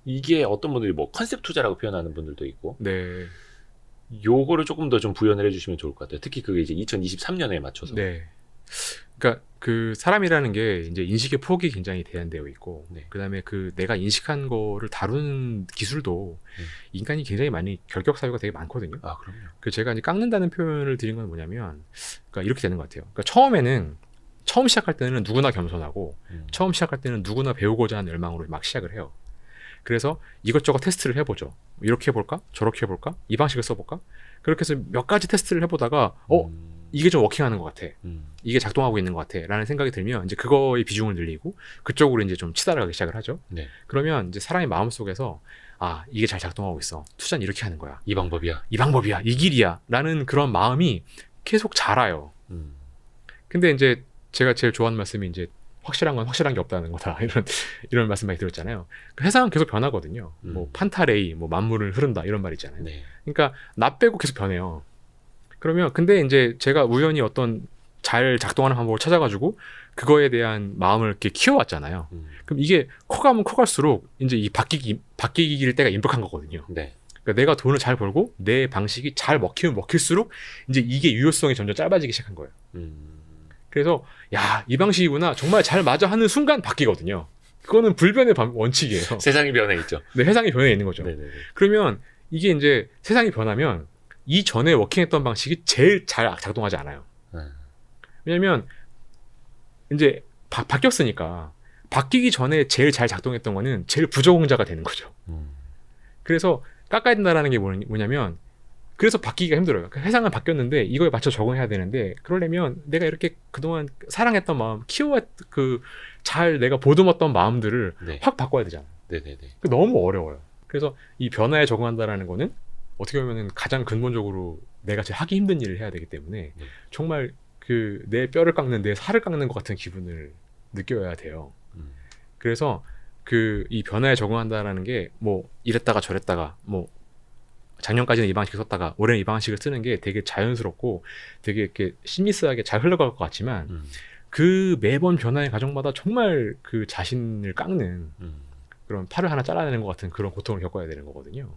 이게 어떤 분들이 뭐 컨셉 투자라고 표현하는 분들도 있고, 네. 요거를 조금 더 좀 부연을 해주시면 좋을 것 같아요. 특히 그게 이제 2023년에 맞춰서. 네. 그러니까 그 사람이라는 게 이제 인식의 폭이 굉장히 제한되어 있고, 네. 그다음에 그 내가 인식한 거를 다루는 기술도 인간이 굉장히 많이 결격 사유가 되게 많거든요. 아, 그럼요. 그 제가 이제 깎는다는 표현을 드린 건 뭐냐면, 그러니까 이렇게 되는 것 같아요. 그러니까 처음에는 처음 시작할 때는 누구나 겸손하고 처음 시작할 때는 누구나 배우고자 하는 열망으로 막 시작을 해요. 그래서 이것저것 테스트를 해보죠. 이렇게 해볼까? 저렇게 해볼까? 이 방식을 써볼까? 그렇게 해서 몇 가지 테스트를 해보다가 이게 좀 워킹하는 것 같아. 이게 작동하고 있는 것 같아. 라는 생각이 들면 이제 그거의 비중을 늘리고 그쪽으로 이제 좀 치달아가기 시작을 하죠. 네. 그러면 이제 사람의 마음속에서 아, 이게 잘 작동하고 있어. 투자는 이렇게 하는 거야. 이 방법이야. 이 방법이야. 이 길이야. 라는 그런 마음이 계속 자라요. 근데 이제 제가 제일 좋아하는 말씀이 이제 확실한 건 확실한 게 없다는 거다. 이런 말씀 많이 들었잖아요. 세상은 계속 변하거든요. 뭐 판타레이, 뭐 만물을 흐른다 이런 말 있잖아요. 네. 그러니까 나 빼고 계속 변해요. 그러면 근데 이제 제가 우연히 어떤 잘 작동하는 방법을 찾아가지고 그거에 대한 마음을 이렇게 키워왔잖아요. 그럼 이게 커가면 커갈수록 이제 이 바뀌길 때가 임박한 거거든요. 네. 그러니까 내가 돈을 잘 벌고 내 방식이 잘 먹히면 먹힐수록 이제 이게 유효성이 점점 짧아지기 시작한 거예요. 그래서 야, 이 방식이구나. 정말 잘 맞아 하는 순간 바뀌거든요. 그거는 불변의 원칙이에요. 세상이 변해 있죠. 네, 세상이 변해 있는 거죠. 네네네. 그러면 이게 이제 세상이 변하면 이전에 워킹했던 방식이 제일 잘 작동하지 않아요. 왜냐면 이제 바뀌었으니까 바뀌기 전에 제일 잘 작동했던 거는 제일 부적응자가 되는 거죠. 그래서 깎아야 된다는 게 뭐냐면 그래서 바뀌기가 힘들어요. 그러니까 세상은 바뀌었는데 이거에 맞춰 적응해야 되는데 그러려면 내가 이렇게 그동안 사랑했던 마음, 잘 내가 보듬었던 마음들을 네. 확 바꿔야 되잖아요. 네네네. 너무 어려워요. 그래서 이 변화에 적응한다라는 거는 어떻게 보면 가장 근본적으로 내가 제일 하기 힘든 일을 해야 되기 때문에 정말 그 내 뼈를 깎는 내 살을 깎는 것 같은 기분을 느껴야 돼요. 그래서 그 이 변화에 적응한다라는 게 뭐 이랬다가 저랬다가 뭐 작년까지는 이 방식을 썼다가 올해는 이 방식을 쓰는 게 되게 자연스럽고 되게 이렇게 심미스하게 잘 흘러갈 것 같지만 그 매번 변화의 과정마다 정말 그 자신을 깎는 그런 팔을 하나 잘라내는 것 같은 그런 고통을 겪어야 되는 거거든요.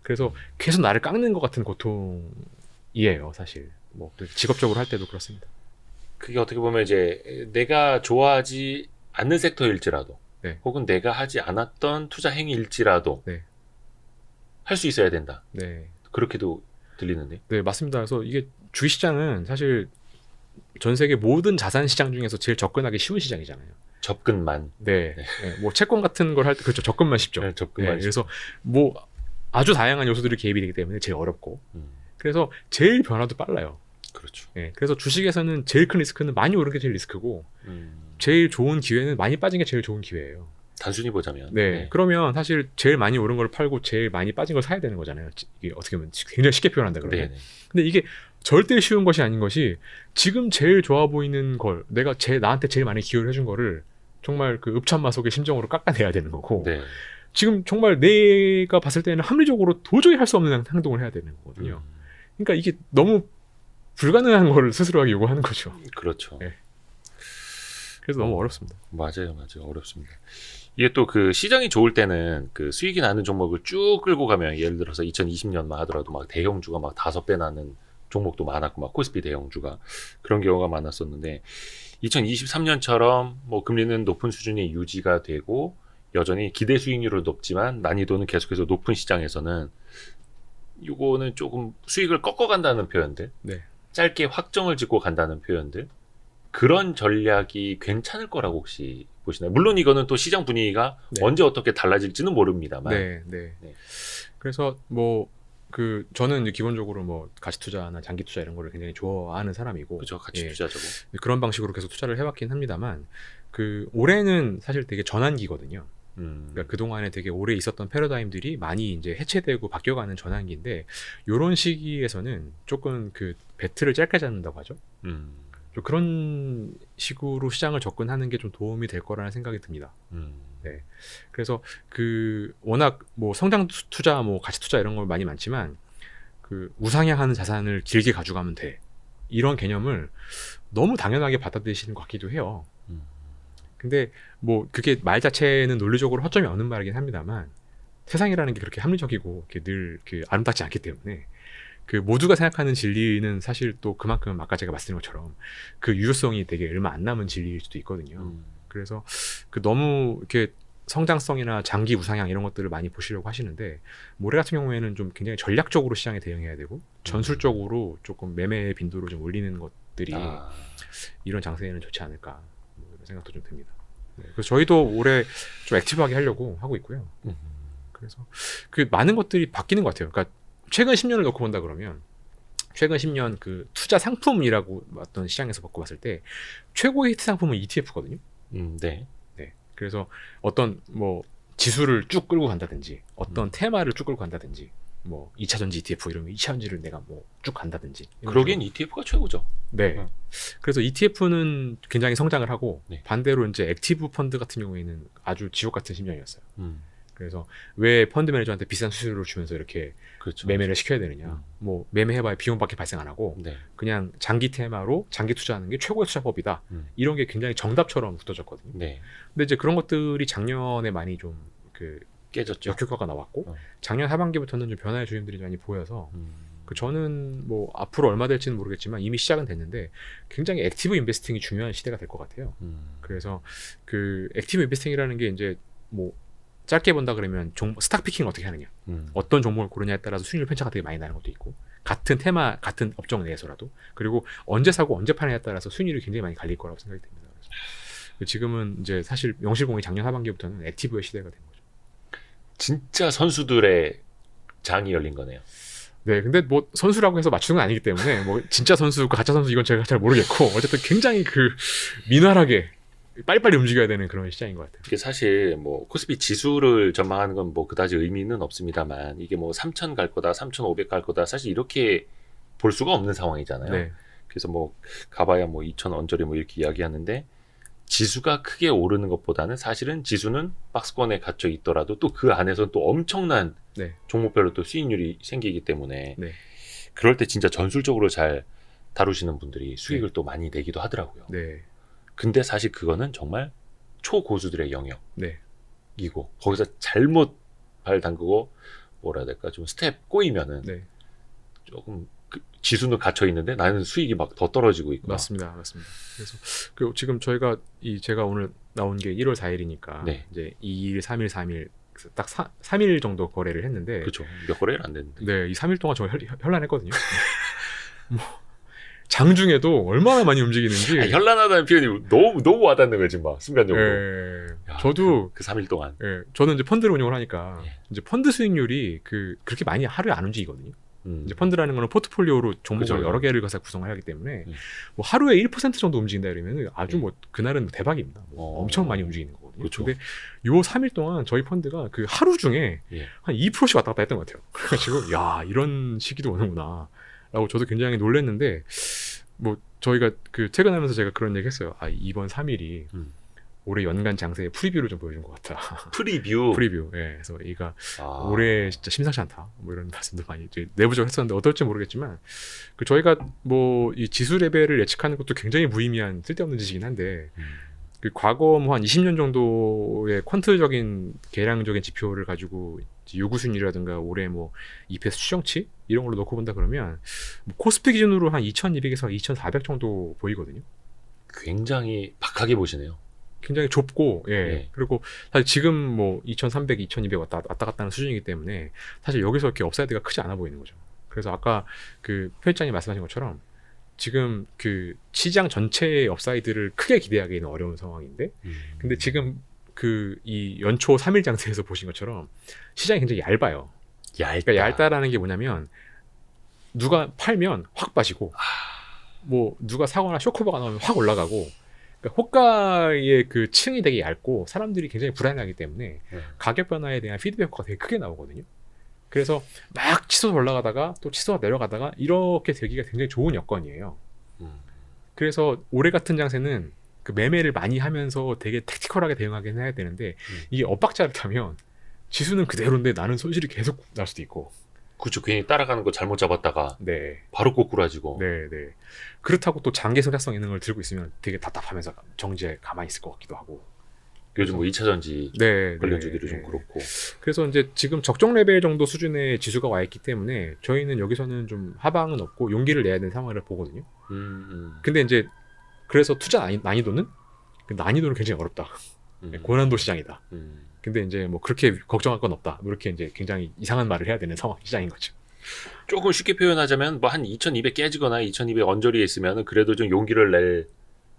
그래서 계속 나를 깎는 것 같은 고통이에요, 사실. 뭐 직업적으로 할 때도 그렇습니다. 그게 어떻게 보면 이제 내가 좋아하지 않는 섹터일지라도 네. 혹은 내가 하지 않았던 투자 행위일지라도 네. 할 수 있어야 된다. 네. 그렇게도 들리는데. 네, 맞습니다. 그래서 이게 주식시장은 사실 전 세계 모든 자산 시장 중에서 제일 접근하기 쉬운 시장이잖아요. 접근만. 네. 네. 뭐 채권 같은 걸 할 때 그렇죠. 접근만 쉽죠. 네, 접근만. 네, 그래서 뭐 아주 다양한 요소들이 개입이 되기 때문에 제일 어렵고. 그래서 제일 변화도 빨라요. 그렇죠. 네, 그래서 주식에서는 제일 큰 리스크는 많이 오른 게 제일 리스크고 제일 좋은 기회는 많이 빠진 게 제일 좋은 기회예요. 단순히 보자면. 네. 그러면 사실 제일 많이 오른 걸 팔고 제일 많이 빠진 걸 사야 되는 거잖아요. 이게 어떻게 보면 굉장히 쉽게 표현한다 그러면. 네네. 근데 이게 절대 쉬운 것이 아닌 것이 지금 제일 좋아 보이는 걸 내가 나한테 제일 많이 기여를 해준 거를 정말 그 읍참마속의 심정으로 깎아내야 되는 거고 네. 지금 정말 내가 봤을 때는 합리적으로 도저히 할 수 없는 행동을 해야 되는 거거든요. 그러니까 이게 너무 불가능한 걸 스스로에게 요구하는 거죠. 그렇죠. 네. 그래서 너무 어렵습니다. 맞아요. 어렵습니다. 이게 또 그 시장이 좋을 때는 그 수익이 나는 종목을 쭉 끌고 가면 예를 들어서 2020년만 하더라도 막 대형주가 막 5배 나는 종목도 많았고 막 코스피 대형주가 그런 경우가 많았었는데 2023년처럼 뭐 금리는 높은 수준이 유지가 되고 여전히 기대 수익률은 높지만 난이도는 계속해서 높은 시장에서는 이거는 조금 수익을 꺾어간다는 표현들, 네. 짧게 확정을 짓고 간다는 표현들, 그런 전략이 괜찮을 거라고 혹시 보시나요? 물론 이거는 또 시장 분위기가 네. 언제 어떻게 달라질지는 모릅니다만. 네. 그래서 뭐 그 저는 이제 기본적으로 뭐 가치 투자나 장기 투자 이런 거를 굉장히 좋아하는 사람이고, 그죠, 같이 예, 투자죠. 그런 방식으로 계속 투자를 해왔긴 합니다만, 그 올해는 사실 되게 전환기거든요. 그러니까 그 동안에 되게 오래 있었던 패러다임들이 많이 이제 해체되고 바뀌어가는 전환기인데, 이런 시기에서는 조금 그 배틀을 짧게 잡는다고 하죠. 좀 그런 식으로 시장을 접근하는 게 좀 도움이 될 거라는 생각이 듭니다. 네. 그래서 그 워낙 뭐 성장 투자, 뭐 가치 투자 이런 걸 많이 많지만 그 우상향하는 자산을 길게 가져가면 돼. 이런 개념을 너무 당연하게 받아들이시는 것 같기도 해요. 근데 뭐 그게 말 자체는 논리적으로 허점이 없는 말이긴 합니다만 세상이라는 게 그렇게 합리적이고 이렇게 늘 아름답지 않기 때문에 그 모두가 생각하는 진리는 사실 또 그만큼 아까 제가 말씀드린 것처럼 그 유효성이 되게 얼마 안 남은 진리일 수도 있거든요. 그래서 그 너무 이렇게 성장성이나 장기 우상향 이런 것들을 많이 보시려고 하시는데 모래 같은 경우에는 좀 굉장히 전략적으로 시장에 대응해야 되고 전술적으로 조금 매매 빈도를 좀 올리는 것들이 이런 장세에는 좋지 않을까 뭐 이런 생각도 좀 듭니다. 네, 그래서 저희도 올해 좀 액티브하게 하려고 하고 있고요. 그래서 그 많은 것들이 바뀌는 것 같아요. 그러니까 최근 10년을 놓고 본다 그러면 최근 10년 그 투자 상품이라고 어떤 시장에서 바꿔 봤을 때 최고의 히트 상품은 ETF거든요. 네. 네. 그래서 어떤 뭐 지수를 쭉 끌고 간다든지 어떤 테마를 쭉 끌고 간다든지 뭐 2차전지 ETF 이러면 2차전지를 내가 뭐 쭉 간다든지 그러기엔 ETF가 최고죠. 네. 그래서 ETF는 굉장히 성장을 하고 네. 반대로 이제 액티브 펀드 같은 경우에는 아주 지옥 같은 10년이었어요. 그래서 왜 펀드 매니저한테 비싼 수수료를 주면서 이렇게 그렇죠. 매매를 시켜야 되느냐. 뭐 매매해봐야 비용밖에 발생 안 하고 네. 그냥 장기 테마로 장기 투자하는 게 최고의 투자법이다. 이런 게 굉장히 정답처럼 붙어졌거든요. 네. 근데 이제 그런 것들이 작년에 많이 좀 그 깨졌죠. 역효과가 나왔고 작년 하반기부터는 좀 변화의 주임들이 많이 보여서 그 저는 뭐 앞으로 얼마 될지는 모르겠지만 이미 시작은 됐는데 굉장히 액티브 인베스팅이 중요한 시대가 될 것 같아요. 그래서 그 액티브 인베스팅이라는 게 이제 뭐 짧게 본다 그러면 스탁 피킹을 어떻게 하느냐, 어떤 종목을 고르냐에 따라서 수익률 편차가 되게 많이 나는 것도 있고 같은 테마, 같은 업종 내에서라도 그리고 언제 사고 언제 파느냐에 따라서 수익률이 굉장히 많이 갈릴 거라고 생각이 됩니다. 그래서 지금은 이제 사실 명실공히 작년 하반기부터는 액티브의 시대가 된 거죠. 진짜 선수들의 장이 열린 거네요. 네, 근데 뭐 선수라고 해서 맞추는 건 아니기 때문에 뭐 진짜 선수, 가짜 선수 이건 제가 잘 모르겠고 어쨌든 굉장히 그 민활하게 빨리빨리 움직여야 되는 그런 시장인 것 같아요. 이게 사실 뭐 코스피 지수를 전망하는 건 뭐 그다지 의미는 없습니다만 이게 뭐 3,000 갈 거다, 3,500 갈 거다 사실 이렇게 볼 수가 없는 상황이잖아요. 네. 그래서 뭐 가봐야 뭐 2,000 언저리 뭐 이렇게 이야기하는데 지수가 크게 오르는 것보다는 사실은 지수는 박스권에 갇혀 있더라도 또 그 안에서 또 엄청난 네. 종목별로 또 수익률이 생기기 때문에 네. 그럴 때 진짜 전술적으로 잘 다루시는 분들이 수익을 또 많이 내기도 하더라고요. 네. 근데 사실 그거는 정말 초고수들의 영역이고 네. 거기서 잘못 발 담그고 뭐라 해야 될까 좀 스텝 꼬이면은 네. 조금 그 지수는 갇혀 있는데 나는 수익이 막 더 떨어지고 있고. 맞습니다. 그래서 그 지금 저희가 제가 오늘 나온 게 1월 4일이니까 네. 이제 2일, 3일, 3일 딱 3일 정도 거래를 했는데 그렇죠. 몇 거래는 안 됐는데. 네, 이 3일 동안 저 현란했거든요. 뭐 장중에도 얼마나 많이 움직이는지. 현란하다는 표현이 너무 와닿는 거지 막 순간적으로. 예, 야, 저도 그 3일 동안. 예, 저는 이제 펀드를 운영을 하니까 예. 이제 펀드 수익률이 그렇게 많이 하루에 안 움직이거든요. 이제 펀드라는 거는 포트폴리오로 종목을 그죠. 여러 개를 가서 구성을 하기 때문에 뭐 하루에 1% 정도 움직인다 이러면 아주 뭐 그날은 대박입니다. 뭐 엄청 많이 움직이는 거거든요. 그렇죠. 근데 요 3일 동안 저희 펀드가 그 하루 중에 예. 한 2%씩 왔다 갔다 했던 것 같아요. 그래가지고 야 이런 시기도 오는구나 라고 저도 굉장히 놀랐는데 뭐 저희가 그 퇴근하면서 제가 그런 얘기 했어요. 아 이번 3일이 올해 연간 장세의 프리뷰를 좀 보여준 것 같다. 프리뷰. 예. 그래서 이가 올해 진짜 심상치 않다. 뭐 이런 말씀도 많이 이제 내부적으로 했었는데 어떨지 모르겠지만 그 저희가 뭐 이 지수 레벨을 예측하는 것도 굉장히 무의미한 쓸데없는 짓이긴 한데 그 과거 뭐 한 20년 정도의 퀀트적인 계량적인 지표를 가지고 요구 수익률이라든가 올해 뭐 EPS 추정치 이런 걸로 놓고 본다 그러면 뭐 코스피 기준으로 한 2,200에서 2,400 정도 보이거든요. 굉장히 박하게 보시네요. 굉장히 좁고 네. 그리고 사실 지금 뭐 2,300, 2,200 왔다 갔다 하는 수준이기 때문에 사실 여기서 이렇게 업사이드가 크지 않아 보이는 거죠. 그래서 아까 그 편집장님 말씀하신 것처럼 지금 그 시장 전체의 업사이드를 크게 기대하기는 어려운 상황인데 근데 지금 그 이 연초 3일 장세에서 보신 것처럼 시장이 굉장히 얇아요. 그러니까 얇다라는 게 뭐냐면 누가 팔면 확 빠지고 뭐 누가 사거나 쇼크버가 나오면 확 올라가고 그러니까 호가의 그 층이 되게 얇고 사람들이 굉장히 불안해하기 때문에 가격 변화에 대한 피드백가 되게 크게 나오거든요. 그래서 막 치솟아 올라가다가 또 치솟아 내려가다가 이렇게 되기가 굉장히 좋은 여건이에요. 그래서 올해 같은 장세는 그 매매를 많이 하면서 되게 택티컬하게 대응하긴 해야 되는데 이게 엇박자를 타면 지수는 그대로인데 나는 손실이 계속 날 수도 있고. 그렇죠. 괜히 따라가는 거 잘못 잡았다가 네. 바로 꼬꾸라지고. 네. 그렇다고 또 장기 성장성 있는 걸 들고 있으면 되게 답답하면서 정지에 가만히 있을 것 같기도 하고. 요즘 뭐 2차 전지 네, 관련 네, 주들이 좀 네. 그렇고. 그래서 이제 지금 적정 레벨 정도 수준의 지수가 와 있기 때문에 저희는 여기서는 좀 하방은 없고 용기를 내야 되는 상황을 보거든요. 근데 이제 그래서 투자 난이도는 그 난이도는 굉장히 어렵다. 고난도 시장이다. 근데 이제 뭐 그렇게 걱정할 건 없다. 뭐 이렇게 이제 굉장히 이상한 말을 해야 되는 상황 시장인 거죠. 조금 쉽게 표현하자면 뭐 한 2200 깨지거나 2200 언저리에 있으면 그래도 좀 용기를 낼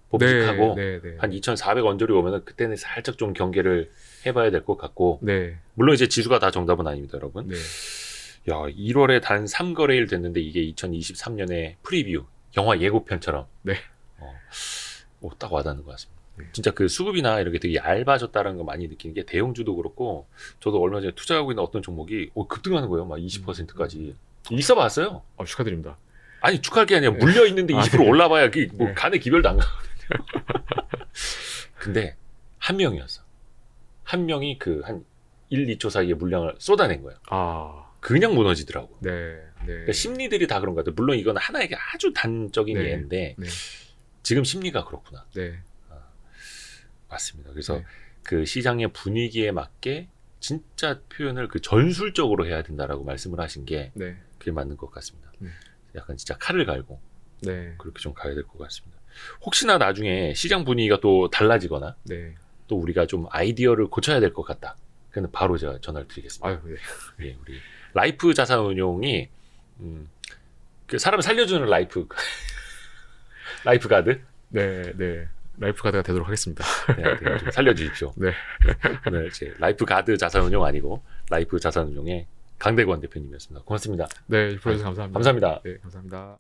법칙하고 네, 네, 한 2400 언저리 오면은 그때는 살짝 좀 경계를 해봐야 될 것 같고 네, 물론 이제 지수가 다 정답은 아닙니다, 여러분. 네, 야, 1월에 단 3거래일 됐는데 이게 2023년의 프리뷰 영화 예고편처럼 네. 딱 와닿는 것 같습니다. 네. 진짜 그 수급이나 이렇게 되게 얇아졌다는 거 많이 느끼는 게 대형주도 그렇고 저도 얼마 전에 투자하고 있는 어떤 종목이 급등하는 거예요. 막 20%까지. 있어봤어요. 축하드립니다. 아니 축하할 게 아니라 네. 물려 있는데 20% 네. 올라봐야 뭐 네. 간의 기별도 안 가거든요. 근데 한 명이었어. 한 명이 그 한 1, 2초 사이에 물량을 쏟아낸 거예요. 그냥 무너지더라고. 네, 네. 그러니까 심리들이 다 그런 것 같아요. 물론 이건 하나의 아주 단적인 네. 예인데 네, 지금 심리가 그렇구나. 네, 맞습니다. 그래서 네. 그 시장의 분위기에 맞게 진짜 표현을 그 전술적으로 해야 된다라고 말씀을 하신 게 네, 그게 맞는 것 같습니다. 네. 약간 진짜 칼을 갈고 네, 그렇게 좀 가야 될 것 같습니다. 혹시나 나중에 시장 분위기가 또 달라지거나 네. 또 우리가 좀 아이디어를 고쳐야 될 것 같다. 그는 바로 제가 전화를 드리겠습니다. 아유, 네. 예, 우리 라이프 자산운용이 그 사람을 살려주는 라이프 가드 네, 네. 라이프 가드가 되도록 하겠습니다. 네, 좀 살려주십시오. 네. 오늘 이제 라이프 가드 자산운용 아니고 라이프 자산운용의 강대권 대표님이었습니다. 고맙습니다. 네, 불러주셔서 감사합니다. 감사합니다. 네, 감사합니다.